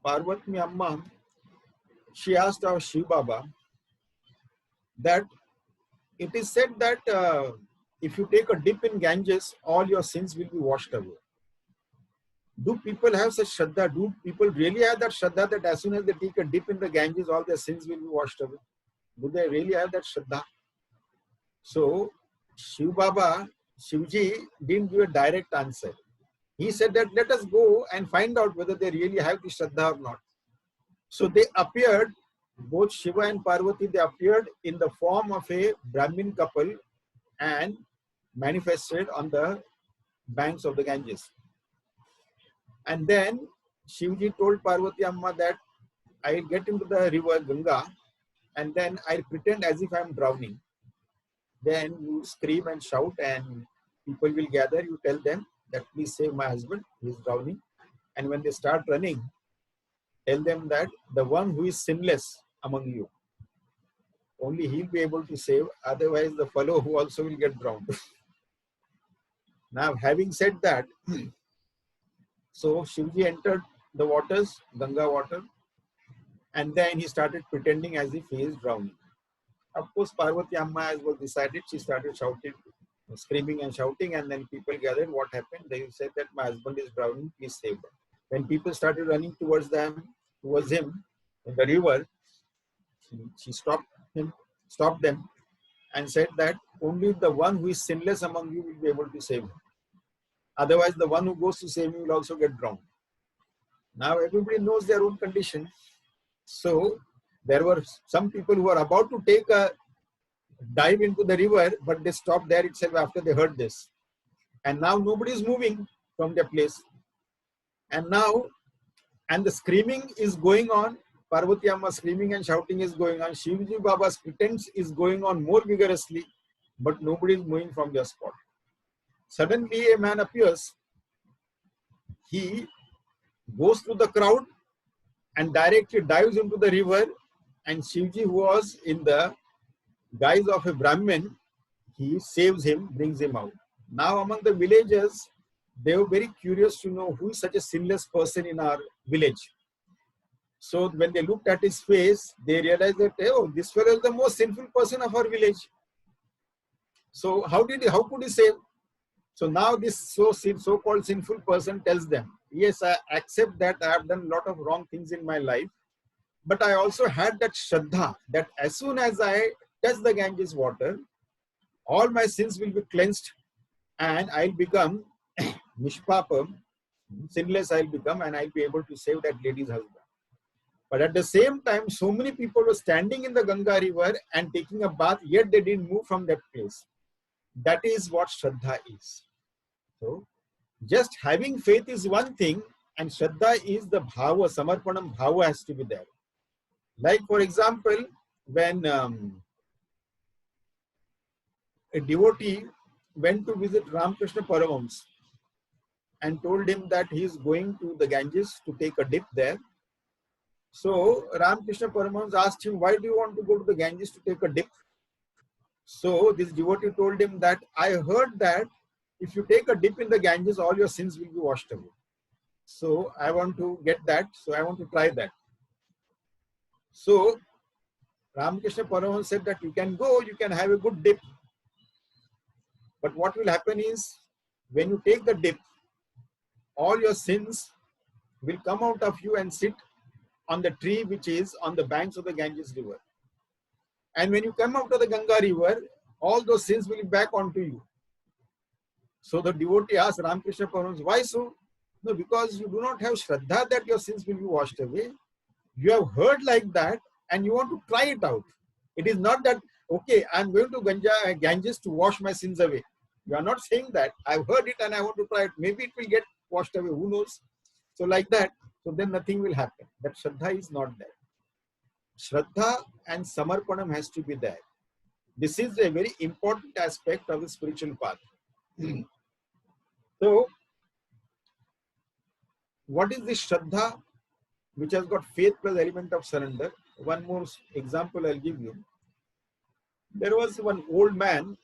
Parvati Amma, she asked our Shiv Baba that it is said that if you take a dip in Ganges, all your sins will be washed away. Do people have such Shraddha? Do people really have that Shraddha that as soon as they take a dip in the Ganges, all their sins will be washed away? Do they really have that Shraddha? So, Shiv Baba, Shivji didn't give a direct answer. He said that let us go and find out whether they really have the Shraddha or not. So they appeared, both Shiva and Parvati, they appeared in the form of a Brahmin couple and manifested on the banks of the Ganges. And then Shivji told Parvati Amma that I'll get into the river Ganga and then I'll pretend as if I'm drowning. Then you scream and shout and people will gather. You tell them that please save my husband, he is drowning. And when they start running, tell them that the one who is sinless among you, only he'll be able to save, otherwise the fellow who also will get drowned. Now having said that, so Shivji entered the waters, Ganga water, and then he started pretending as if he is drowning. Of course, Parvati Amma, as was decided, she started shouting, screaming and shouting, and then people gathered. What happened? They said that my husband is drowning, please save him. When people started running towards him in the river, she stopped them and said that only the one who is sinless among you will be able to save him. Otherwise, the one who goes to save him will also get drowned. Now everybody knows their own condition. So there were some people who were about to take a dive into the river, but they stopped there itself after they heard this. And now nobody is moving from their place. And now, and the screaming is going on Parvati Amma screaming and shouting is going on. Shivji Baba's pretense is going on more vigorously, but nobody is moving from their spot. Suddenly a man appears. He goes through the crowd and directly dives into the river, and Shivji, who was in the guise of a Brahmin, he saves him, brings him out. Now among the villagers, they were very curious to know who is such a sinless person in our village. So when they looked at his face, they realized that, oh, this fellow is the most sinful person of our village. So how could he save? So now this so-called sinful person tells them, yes, I accept that I have done a lot of wrong things in my life, but I also had that Shraddha that as soon as I touch the Ganges water, all my sins will be cleansed and I'll become Nishpapam, sinless I'll become, and I'll be able to save that lady's husband. But at the same time, so many people were standing in the Ganga river and taking a bath, yet they didn't move from that place. That is what Shraddha is. So, just having faith is one thing, and Shraddha is the bhava, samarpanam bhava has to be there. Like for example, when a devotee went to visit Ramakrishna Paramahamsa and told him that he is going to the Ganges to take a dip there. So Ramakrishna Paramahamsa asked him, why do you want to go to the Ganges to take a dip? So this devotee told him that I heard that if you take a dip in the Ganges, all your sins will be washed away. So I want to get that. So I want to try that. So Ramakrishna Paramahamsa said that you can go, you can have a good dip. But what will happen is, when you take the dip, all your sins will come out of you and sit on the tree which is on the banks of the Ganges river. And when you come out of the Ganga river, all those sins will be back onto you. So the devotee asked Ramakrishna Paramahamsa, why so? No, because you do not have Shraddha that your sins will be washed away. You have heard like that and you want to try it out. It is not that, okay, I am going to Ganges to wash my sins away. You are not saying that. I have heard it and I want to try it. Maybe it will get washed away. Who knows? So like that. So then nothing will happen. That Shraddha is not there. Shraddha and Samarpanam has to be there. This is a very important aspect of the spiritual path. So, what is this Shraddha which has got faith plus element of surrender? One more example I'll give you. There was one old man.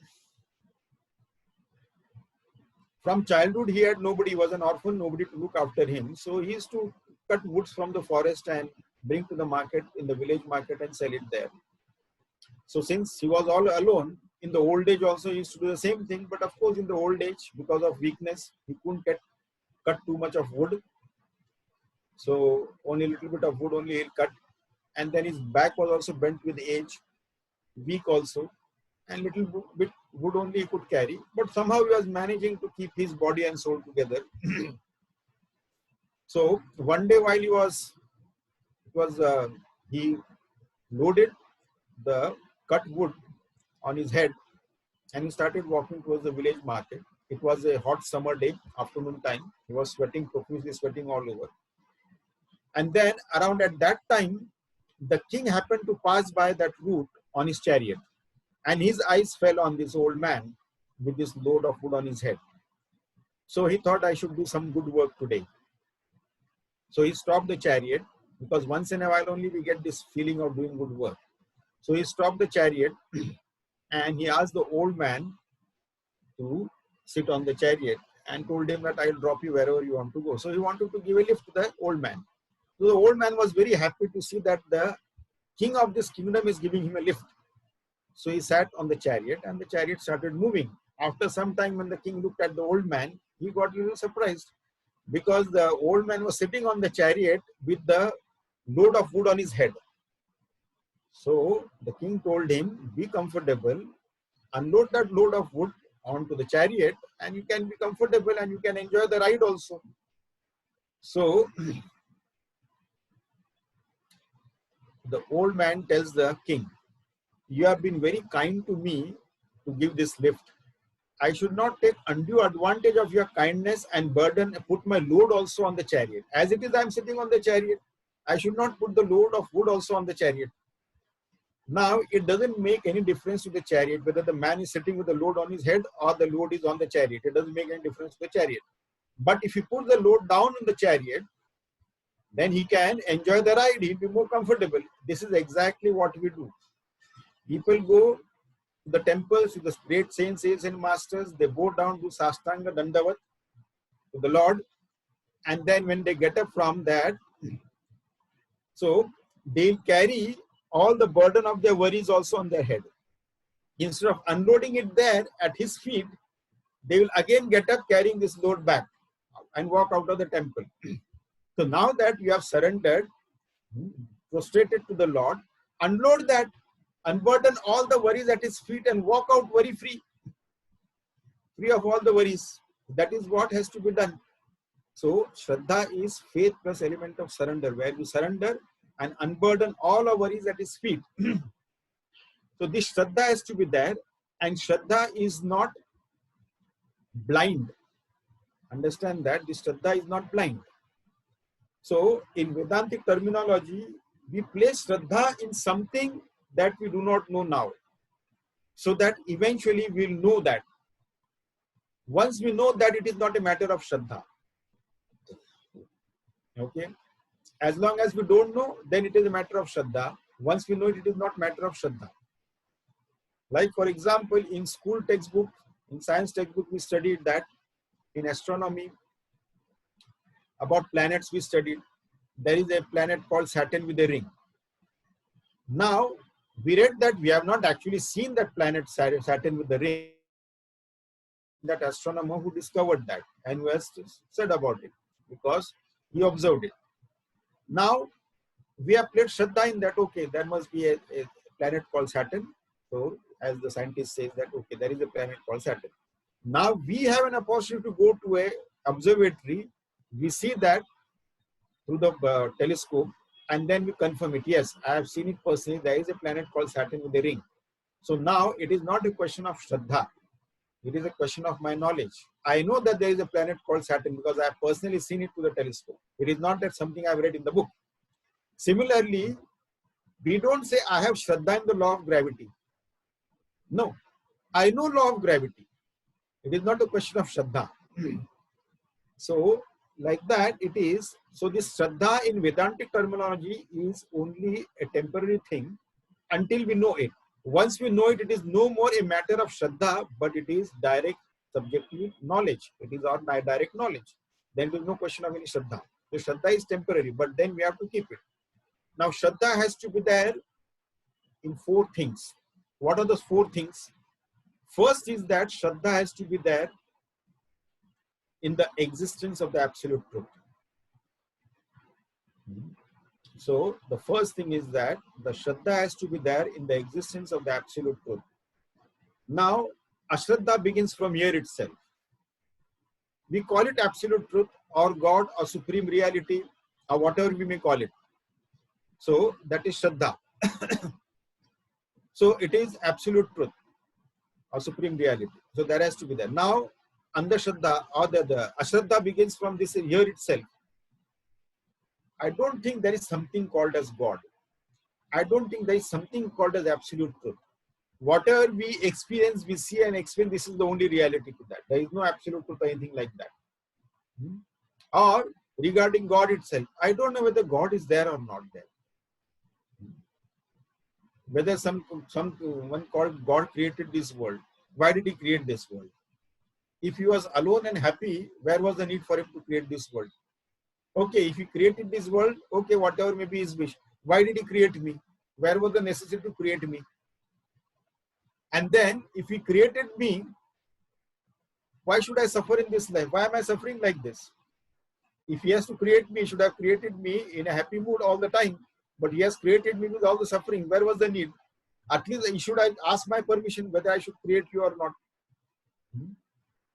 From childhood, he had nobody, he was an orphan, nobody to look after him. So he used to cut woods from the forest and bring to the market, in the village market, and sell it there. So since he was all alone, in the old age also he used to do the same thing. But of course, in the old age, because of weakness, he couldn't cut too much of wood. So only a little bit of wood only he'll cut. And then his back was also bent with age, weak also. And little bit wood only he could carry, but somehow he was managing to keep his body and soul together. So one day while he loaded the cut wood on his head and he started walking towards the village market. It was a hot summer day, afternoon time. He was sweating, profusely sweating all over. And then around at that time, the king happened to pass by that route on his chariot. And his eyes fell on this old man with this load of wood on his head. So he thought, I should do some good work today. So he stopped the chariot, because once in a while only we get this feeling of doing good work. So he stopped the chariot and he asked the old man to sit on the chariot and told him that I'll drop you wherever you want to go. So he wanted to give a lift to the old man. So the old man was very happy to see that the king of this kingdom is giving him a lift. So he sat on the chariot and the chariot started moving. After some time, when the king looked at the old man, he got a little surprised, because the old man was sitting on the chariot with the load of wood on his head. So the king told him, be comfortable, unload that load of wood onto the chariot and you can be comfortable and you can enjoy the ride also. So the old man tells the king, you have been very kind to me to give this lift. I should not take undue advantage of your kindness and burden, put my load also on the chariot. As it is, I am sitting on the chariot. I should not put the load of wood also on the chariot. Now, it doesn't make any difference to the chariot whether the man is sitting with the load on his head or the load is on the chariot. It doesn't make any difference to the chariot. But if you put the load down on the chariot, then he can enjoy the ride. He'll be more comfortable. This is exactly what we do. People go to the temples, to the great saints and masters. They go down to Sastanga Dandavat, to the Lord. And then when they get up from that, so they'll carry all the burden of their worries also on their head. Instead of unloading it there at his feet, they will again get up carrying this load back and walk out of the temple. So now that you have surrendered, prostrated to the Lord, unload that, unburden all the worries at his feet and walk out worry free. Free of all the worries. That is what has to be done. So Shraddha is faith plus element of surrender, where you surrender and unburden all our worries at his feet. So this Shraddha has to be there, and Shraddha is not blind. Understand that this Shraddha is not blind. So in Vedantic terminology, we place Shraddha in something that we do not know now, so that eventually we will know that. Once we know that, it is not a matter of Shraddha. Okay? As long as we don't know, then it is a matter of Shraddha. Once we know it, it is not matter of Shraddha. Like for example, in school textbook, in science textbook, we studied that. In astronomy, about planets we studied. There is a planet called Saturn with a ring. Now, we read that we have not actually seen that planet Saturn with the ring. That astronomer who discovered that and who has said about it, because he observed it. Now, we have placed Shraddha in that, okay, there must be a planet called Saturn. So, as the scientist says that, okay, there is a planet called Saturn. Now, we have an opportunity to go to a observatory. We see that through the telescope, and then we confirm it. Yes, I have seen it personally. There is a planet called Saturn with a ring. So now, it is not a question of Shraddha. It is a question of my knowledge. I know that there is a planet called Saturn because I have personally seen it through the telescope. It is not that something I have read in the book. Similarly, we don't say I have Shraddha in the law of gravity. No, I know law of gravity. It is not a question of Shraddha. So, like that it is. So, this Shraddha in Vedantic terminology is only a temporary thing until we know it. Once we know it, it is no more a matter of Shraddha, but it is direct subjective knowledge. It is our direct knowledge. Then there is no question of any Shraddha. The Shraddha is temporary, but then we have to keep it. Now, Shraddha has to be there in 4 things. What are those 4 things? First is that Shraddha has to be there in the existence of the absolute truth. So, the first thing is that the Shraddha has to be there in the existence of the absolute truth. Now, Ashraddha begins from here itself. We call it absolute truth or God or supreme reality or whatever we may call it. So, that is Shraddha. So, it is absolute truth or supreme reality. So, that has to be there. Now, Andhashraddha or the Ashraddha begins from this here itself. I don't think there is something called as God. I don't think there is something called as absolute truth. Whatever we experience, we see and experience, this is the only reality to that. There is no absolute truth or anything like that. Or regarding God itself, I don't know whether God is there or not there. Whether someone called God created this world. Why did he create this world? If he was alone and happy, where was the need for him to create this world? Okay, if he created this world, okay, whatever may be his wish. Why did he create me? Where was the necessity to create me? And then, if he created me, why should I suffer in this life? Why am I suffering like this? If he has to create me, he should have created me in a happy mood all the time. But he has created me with all the suffering. Where was the need? At least he should have asked my permission whether I should create you or not.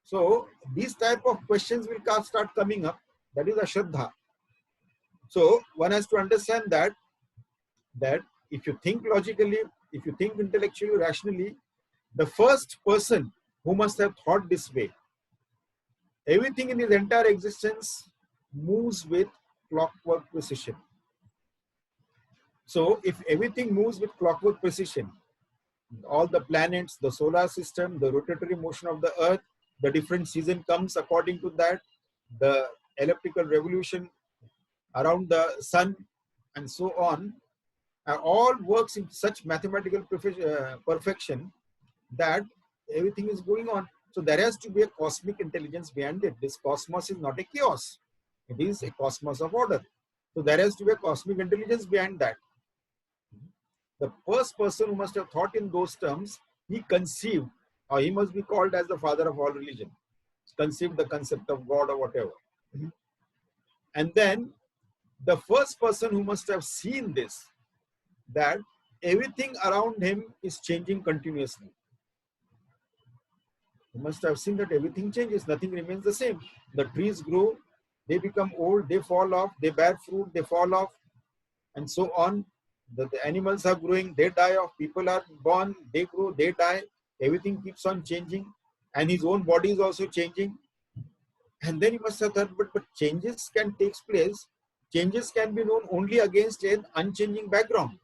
So, these type of questions will start coming up. That is Ashraddha. So, one has to understand that if you think logically, if you think intellectually, rationally, the first person who must have thought this way, everything in his entire existence moves with clockwork precision. So if everything moves with clockwork precision, all the planets, the solar system, the rotatory motion of the earth, the different season comes according to that, the elliptical revolution around the sun and so on, all works in such mathematical perfection that everything is going on. So there has to be a cosmic intelligence behind it. This cosmos is not a chaos. It is a cosmos of order. So there has to be a cosmic intelligence behind that. The first person who must have thought in those terms, he conceived, or he must be called as the father of all religion, conceived the concept of God or whatever. And then the first person who must have seen this, that everything around him is changing continuously. He must have seen that everything changes, nothing remains the same. The trees grow, they become old, they fall off, they bear fruit, they fall off, and so on. The animals are growing, they die off, people are born, they grow, they die, everything keeps on changing, and his own body is also changing. And then he must have thought, but changes can take place, changes can be known only against an unchanging background.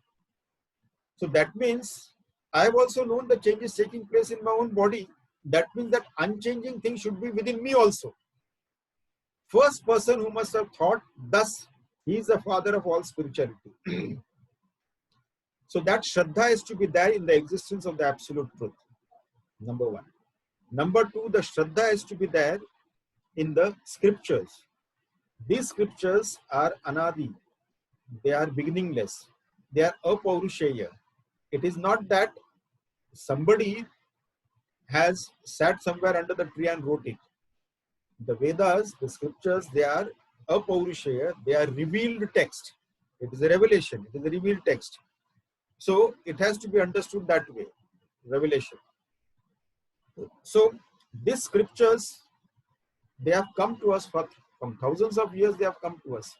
So that means I have also known the changes taking place in my own body. That means that unchanging thing should be within me also. First person who must have thought thus, he is the father of all spirituality. So that Shraddha is to be there in the existence of the absolute truth. Number one. Number two, the Shraddha is to be there in the scriptures. These scriptures are anadi. They are beginningless. They are apaurushaya. It is not that somebody has sat somewhere under the tree and wrote it. The Vedas, the scriptures, they are apaurushaya. They are revealed text. It is a revelation. It is a revealed text. So it has to be understood that way. Revelation. So these scriptures, they have come to us from thousands of years. They have come to us.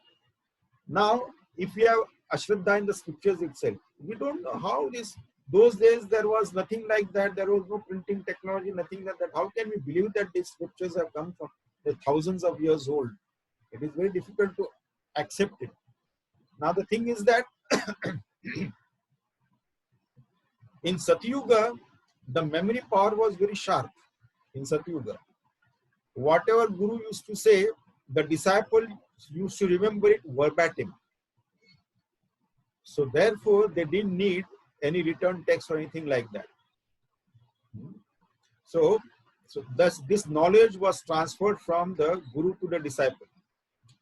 Now, if we have Ashraddha in the scriptures itself, we don't know how this. Those days there was nothing like that. There was no printing technology, nothing like that. How can we believe that these scriptures have come from the thousands of years old? It is very difficult to accept it. Now the thing is that in Satyuga, the memory power was very sharp. In Satyuga, whatever Guru used to say, the disciple used to remember it verbatim. So therefore, they didn't need any return text or anything like that. So thus this knowledge was transferred from the Guru to the disciple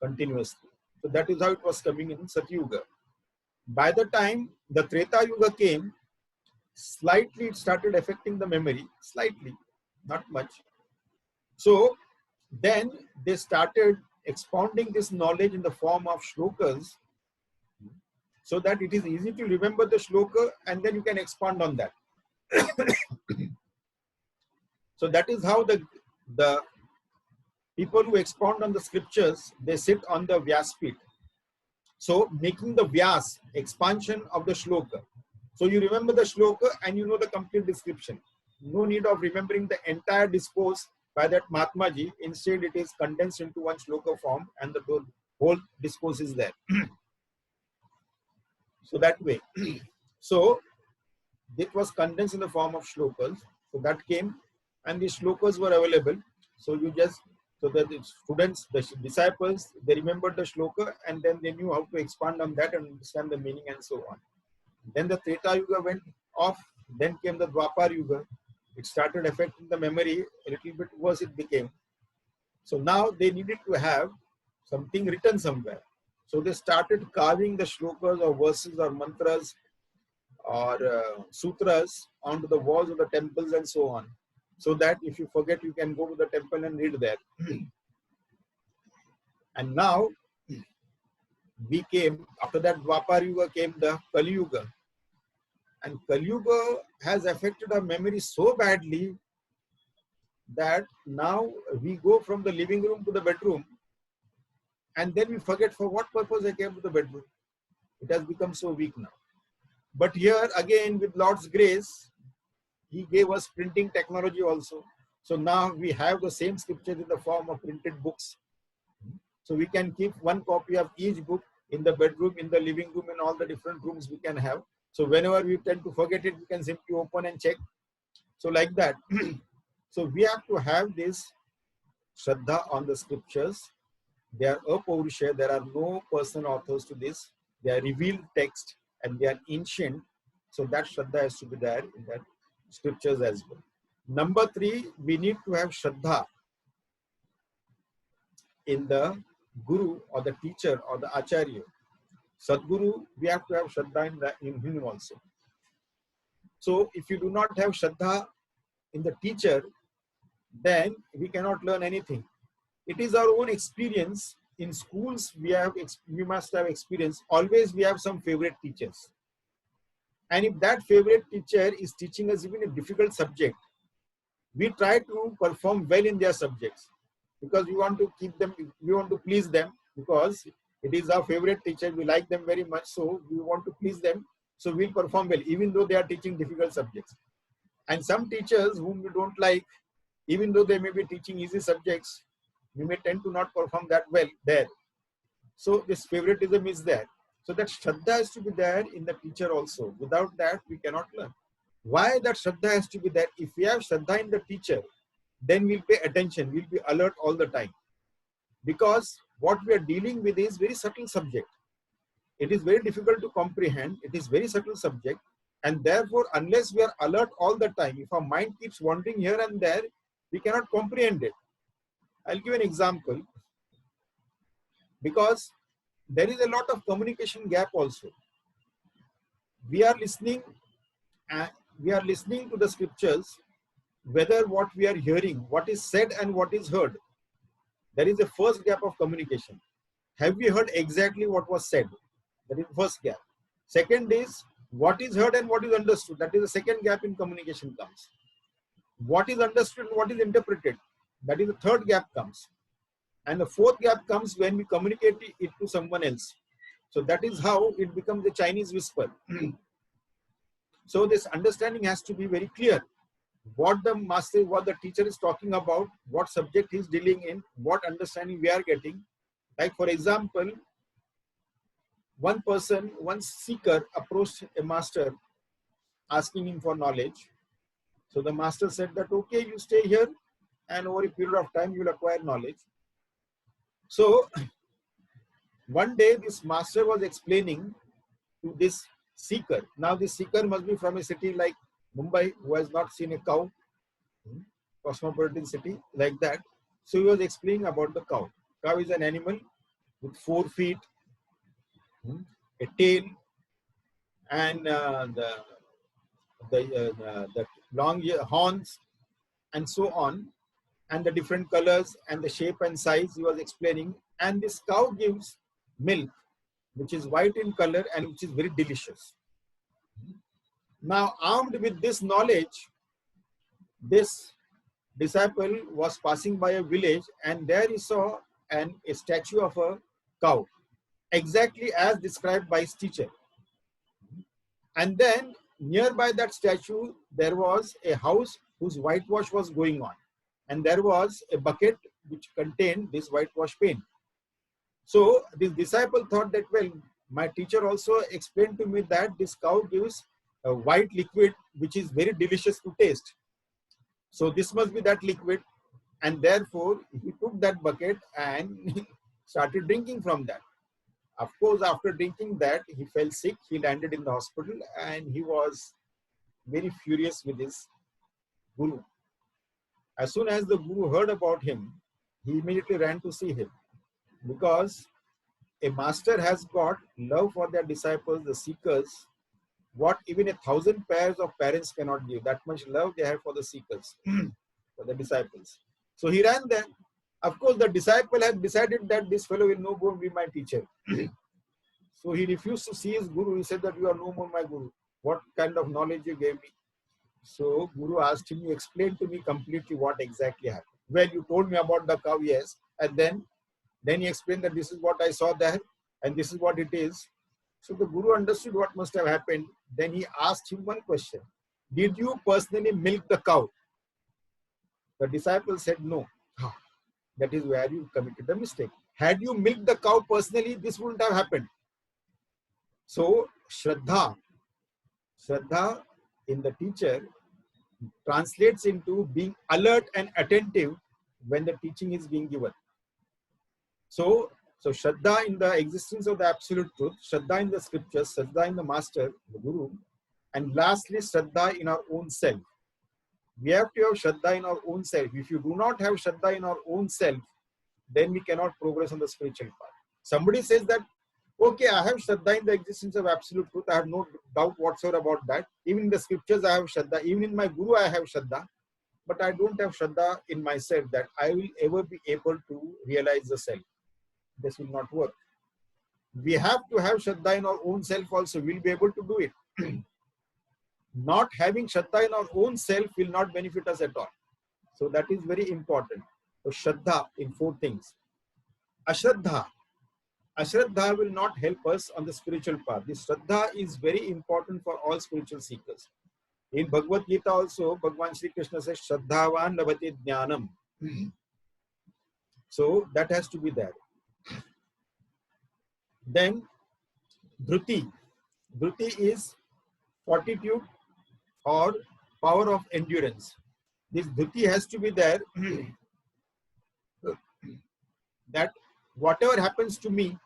continuously. So that is how it was coming in Satyuga. By the time the Treta Yuga came, slightly it started affecting the memory, slightly, not much. So then they started expounding this knowledge in the form of shlokas, so that it is easy to remember the shloka and then you can expand on that. So that is how the people who expound on the scriptures, they sit on the Vyaspit. So making the Vyas, expansion of the shloka. So you remember the shloka and you know the complete description. No need of remembering the entire discourse by that Mahatmaji. Instead, it is condensed into one shloka form and the whole discourse is there. So that way. So it was condensed in the form of shlokas. So that came and the shlokas were available. So you just, so that the students, the disciples, they remembered the shloka and then they knew how to expand on that and understand the meaning and so on. Then the Treta Yuga went off. Then came the Dwapar Yuga. It started affecting the memory a little bit worse it became. So now they needed to have something written somewhere. So they started carving the shlokas or verses or mantras or sutras onto the walls of the temples and so on. So that if you forget, you can go to the temple and read there. And now we came, after that Dwapar Yuga came the Kali Yuga. And Kali Yuga has affected our memory so badly that now we go from the living room to the bedroom and then we forget for what purpose I came to the bedroom. It has become so weak now. But here again, with Lord's grace, He gave us printing technology also. So now we have the same scriptures in the form of printed books. So we can keep one copy of each book in the bedroom, in the living room, in all the different rooms we can have. So whenever we tend to forget it, we can simply open and check. So like that. So we have to have this Shraddha on the scriptures. They are apaurushaya. There are no personal authors to this. They are revealed text and they are ancient. So that Shraddha has to be there in that scriptures as well. Number 3, we need to have Shraddha in the Guru or the teacher or the Acharya. Sadguru, we have to have Shraddha in him also. So if you do not have Shraddha in the teacher, then we cannot learn anything. It is our own experience. In schools, we must have experience. Always we have some favorite teachers. And if that favorite teacher is teaching us even a difficult subject, we try to perform well in their subjects because we want to keep them, we want to please them because it is our favorite teacher. We like them very much. So we want to please them. So we'll perform well, even though they are teaching difficult subjects. And some teachers whom we don't like, even though they may be teaching easy subjects, we may tend to not perform that well there. So this favoritism is there. So that Shraddha has to be there in the teacher also. Without that, we cannot learn. Why that Shraddha has to be there? If we have Shraddha in the teacher, then we'll pay attention, we'll be alert all the time. Because what we are dealing with is very subtle subject. It is very difficult to comprehend. It is very subtle subject. And therefore, unless we are alert all the time, if our mind keeps wandering here and there, we cannot comprehend it. I'll give an example. Because there is a lot of communication gap also. We are listening to the scriptures, whether what we are hearing, what is said and what is heard. There is a first gap of communication. Have we heard exactly what was said? That is the first gap. Second is what is heard and what is understood. That is the second gap in communication comes. What is understood and what is interpreted. That is the third gap comes. And the fourth gap comes when we communicate it to someone else. So that is how it becomes a Chinese whisper. So this understanding has to be very clear. What the master, what the teacher is talking about, what subject he is dealing in, what understanding we are getting. Like for example, one seeker approached a master asking him for knowledge. So the master said that, okay, you stay here and over a period of time you will acquire knowledge. So one day this master was explaining to this seeker. Now this seeker must be from a city like Mumbai who has not seen a cow, cosmopolitan city like that. So he was explaining about the cow. Cow is an animal with 4 feet, a tail, and the long horns, and so on, and the different colors and the shape and size he was explaining. And this cow gives milk, which is white in color and which is very delicious. Now, armed with this knowledge, this disciple was passing by a village and there he saw a statue of a cow, exactly as described by his teacher. And then nearby that statue, there was a house whose whitewash was going on. And there was a bucket which contained this whitewash paint. So this disciple thought that, well, my teacher also explained to me that this cow gives a white liquid which is very delicious to taste. So this must be that liquid. And therefore, he took that bucket and started drinking from that. Of course, after drinking that, he fell sick. He landed in the hospital and he was very furious with his guru. As soon as the guru heard about him, he immediately ran to see him. Because a master has got love for their disciples, the seekers, what even 1,000 pairs of parents cannot give. That much love they have for the seekers, for the disciples. So he ran there. Of course, the disciple had decided that this fellow will no more be my teacher. So he refused to see his guru. He said that you are no more my guru. What kind of knowledge you gave me? So guru asked him, you explain to me completely what exactly happened. Well, you told me about the cow, yes. And then he explained that this is what I saw there and this is what it is. So the guru understood what must have happened. Then he asked him one question. Did you personally milk the cow? The disciple said no. That is where you committed the mistake. Had you milked the cow personally, this wouldn't have happened. So Shraddha in the teacher translates into being alert and attentive when the teaching is being given. So Shraddha in the existence of the absolute truth, Shraddha in the scriptures, Shraddha in the master, the guru, and lastly Shraddha in our own self. We have to have Shraddha in our own self. If you do not have Shraddha in our own self, then we cannot progress on the spiritual path. Somebody says that, okay, I have Shraddha in the existence of absolute truth. I have no doubt whatsoever about that. Even in the scriptures, I have Shraddha. Even in my guru, I have Shraddha. But I don't have Shraddha in myself that I will ever be able to realize the self. This will not work. We have to have Shraddha in our own self also. We'll be able to do it. Not having Shraddha in our own self will not benefit us at all. So that is very important. So Shraddha in 4 things. Ashraddha will not help us on the spiritual path. This Shraddha is very important for all spiritual seekers. In Bhagavad Gita also, Bhagavan Shri Krishna says, Shraddhavan labhate jnanam. So that has to be there. Then Dhruti. Dhruti is fortitude or power of endurance. This Dhruti has to be there that whatever happens to me,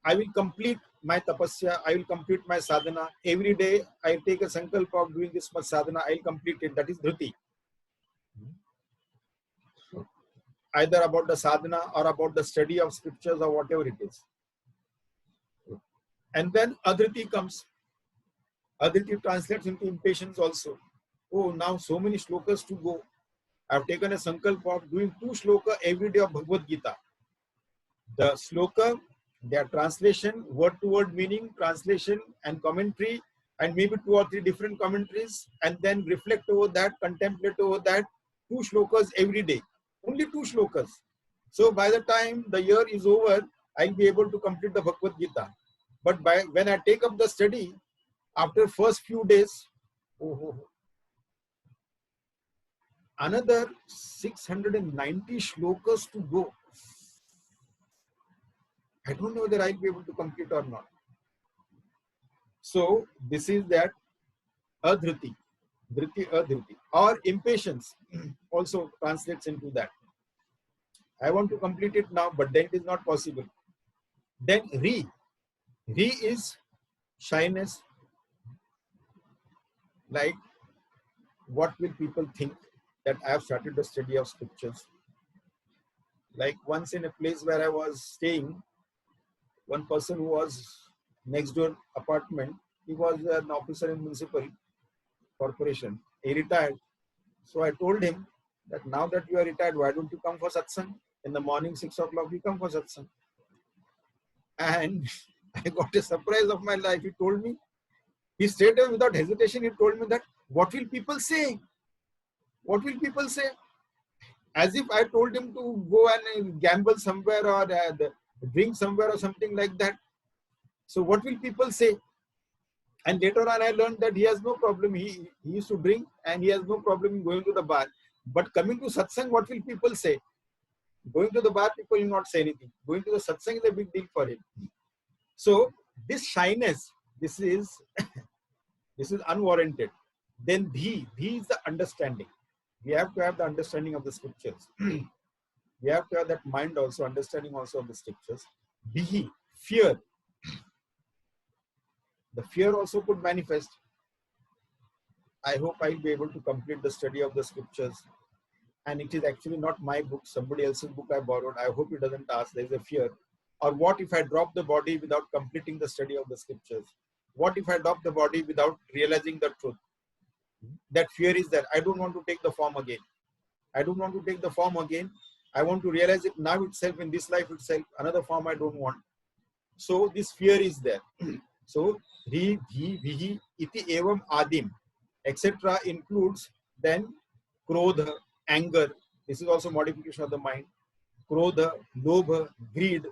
I will complete my tapasya, I will complete my sadhana. Every day I take a sankalpa of doing this much sadhana, I will complete it. That is Dhruti. Either about the sadhana or about the study of scriptures or whatever it is. And then Adhriti comes. Adhriti translates into impatience also. Oh, now so many shlokas to go. I have taken a sankalpa of doing 2 shloka every day of Bhagavad Gita. The shloka, their translation, word to word meaning, translation and commentary, and maybe 2 or 3 different commentaries, and then reflect over that, contemplate over that, 2 shlokas every day. Only 2 shlokas. So by the time the year is over, I'll be able to complete the Bhagavad Gita. But when I take up the study, after first few days, another 690 shlokas to go. I don't know whether I'll be able to complete or not. So this is that Adhriti, Dhriti, Adhriti, or impatience also translates into that. I want to complete it now, but then it is not possible. Then Ri is shyness. Like, what will people think that I have started the study of scriptures? Like once in a place where I was staying, one person who was next door apartment, he was an officer in municipal corporation. He retired. So I told him that now that you are retired, why don't you come for satsang? In the morning, 6 o'clock, we come for satsang. And I got a surprise of my life. He told me, he straight away without hesitation, he told me that, what will people say? What will people say? As if I told him to go and gamble somewhere or drink somewhere or something like that. So what will people say? And later on I learned that he has no problem. He used to drink and he has no problem in going to the bar. But coming to satsang, what will people say? Going to the bar, people will not say anything. Going to the satsang is a big deal for him. So this shyness, this is unwarranted. Then Dhi is the understanding. We have to have the understanding of the scriptures. We have to have that mind also, understanding also of the scriptures. Bihi, fear. The fear also could manifest. I hope I'll be able to complete the study of the scriptures. And it is actually not my book, somebody else's book I borrowed. I hope he doesn't ask, there is a fear. Or what if I drop the body without completing the study of the scriptures? What if I drop the body without realizing the truth? That fear is there. I don't want to take the form again. I don't want to take the form again. I want to realize it now itself, in this life itself. Another form I don't want. So this fear is there. So Hri, Dhi, Vihi, Iti, Evam, Adim, etc. includes then Krodha, anger. This is also modification of the mind. Krodha, Lobha, greed.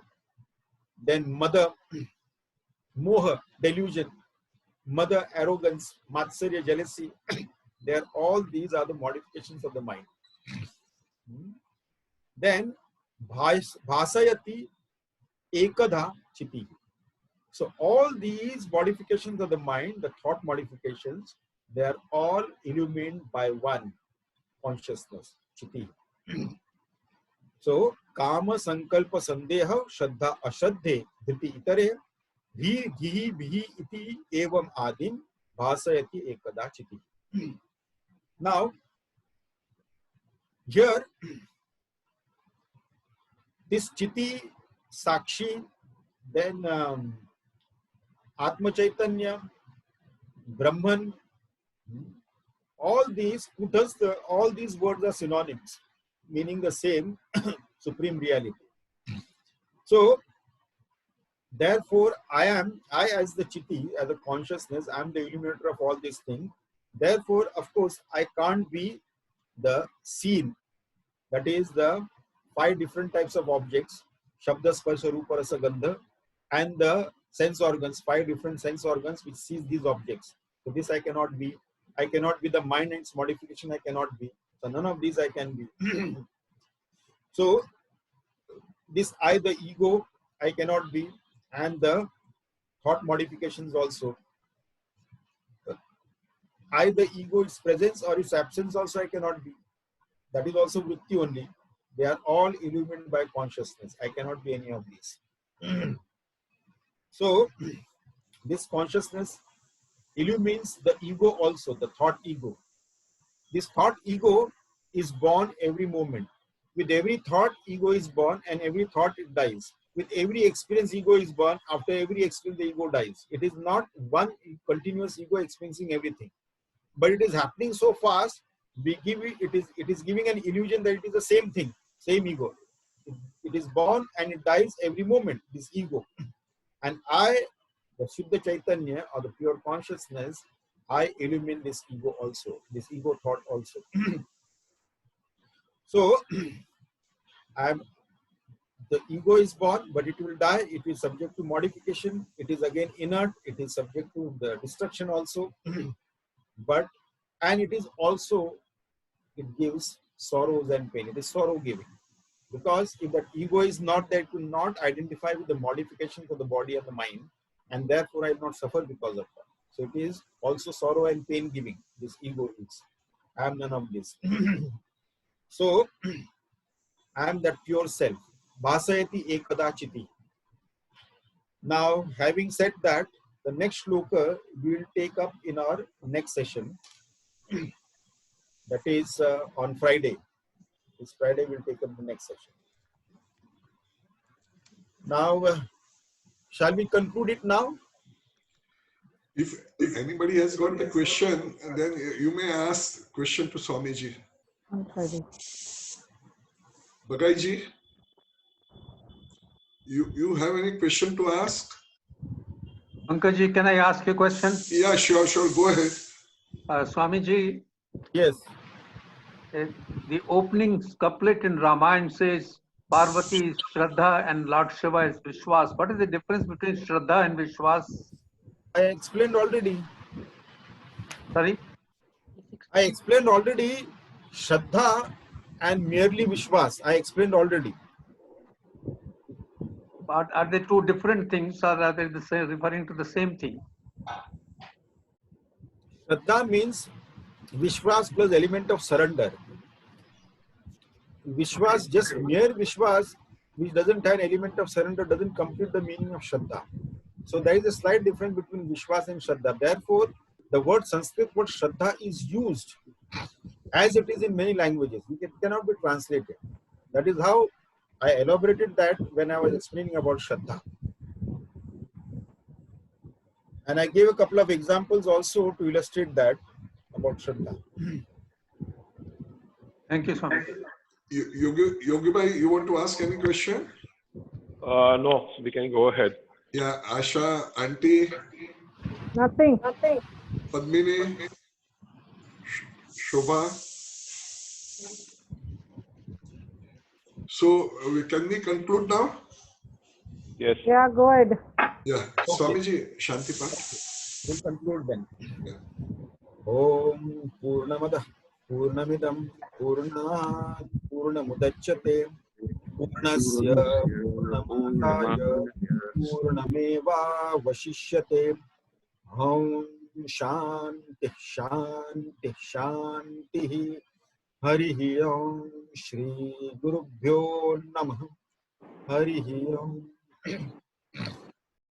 Then Mada, Moha, delusion. Mada, arrogance. Matsarya, jealousy. These are the modifications of the mind. Then Bhasayati Ekadha Chiti. So all these modifications of the mind, the thought modifications, they are all illumined by one consciousness, Chiti. So Kama Sankalpa Sandeha Shraddha Ashraddhe Dhiti Itare Bhi Gihi Bhi Iti Evam Adim Bhasayati Ekada Chiti. Now, here, this Chiti, Sakshi, then Atma Chaitanya, Brahman, all these all these words are synonyms, meaning the same supreme reality. So, therefore, I as the Chiti, as a consciousness, I am the illuminator of all these things. Therefore, of course, I can't be the seen. That is the 5 different types of objects, Shabda, Sparsha, Rupa, Rasa, Gandha, and the sense organs, 5 different sense organs which sees these objects. So this I cannot be. I cannot be the mind and its modification, I cannot be. So none of these I can be. So this I, the ego, I cannot be, and the thought modifications also. I, the ego, its presence or its absence also I cannot be. That is also vritti only. They are all illumined by consciousness. I cannot be any of these. So, this consciousness illumines the ego also, the thought ego. This thought ego is born every moment. With every thought, ego is born, and every thought it dies. With every experience, ego is born. After every experience, the ego dies. It is not one continuous ego experiencing everything. But it is happening so fast, it is giving an illusion that it is the same thing, same ego. It is born and it dies every moment, this ego. And I, the Shuddha Chaitanya or the pure consciousness, I illumine this ego also, this ego thought also. So, the ego is born, but it will die. It is subject to modification. It is again inert. It is subject to the destruction also. And it is also, it gives sorrows and pain. It is sorrow giving. Because if that ego is not there, it will not identify with the modifications of the body and the mind, and therefore I will not suffer because of that. So it is also sorrow and pain giving. This ego is. I am none of this. So I am that pure self. Bhasayati ekada chiti. Now, having said that, the next shloka we will take up in our next session. That is on Friday. This Friday we'll take up the next session. Now, shall we conclude it now? If anybody has got a question, then you may ask question to Swamiji. On Friday. Bagaiji, you have any question to ask? Pankaj, can I ask you a question? Yeah, sure. Go ahead. Swamiji, Yes. The opening couplet in Ramayana says Parvati is Shraddha and Lord Shiva is Vishwas. What is the difference between Shraddha and Vishwas? I explained already. Sorry? I explained already Shraddha and merely Vishwas. I explained already. But are they two different things or are they the same, referring to the same thing? Shraddha means Vishwas plus element of surrender. Vishwas, just mere Vishwas, which doesn't have an element of surrender, doesn't complete the meaning of Shraddha. So there is a slight difference between Vishwas and Shraddha. Therefore, the word Sanskrit word Shraddha is used as it is in many languages. It cannot be translated. That is how I elaborated that when I was explaining about Shraddha. And I gave a couple of examples also to illustrate that about Shraddha. Thank you, Swami. Yogi Bhai, you want to ask any question? No, we can go ahead. Yeah, Asha, Auntie, Nothing. Padmini, Shobha. So, can we conclude now? Yes. Yeah, go ahead. Yeah, Okay. Swamiji, Shanti Path. We'll conclude then. Yeah. Om Purnamada Purnamidam Purnat Purnamudachyate पूर्णस्य पूर्णमादाय पूर्णमेवावशिष्यते। ॐ शान्ति शान्ति शान्तिः। हरिः ओम। श्री गुरुभ्यो नमः। हरिः ओम।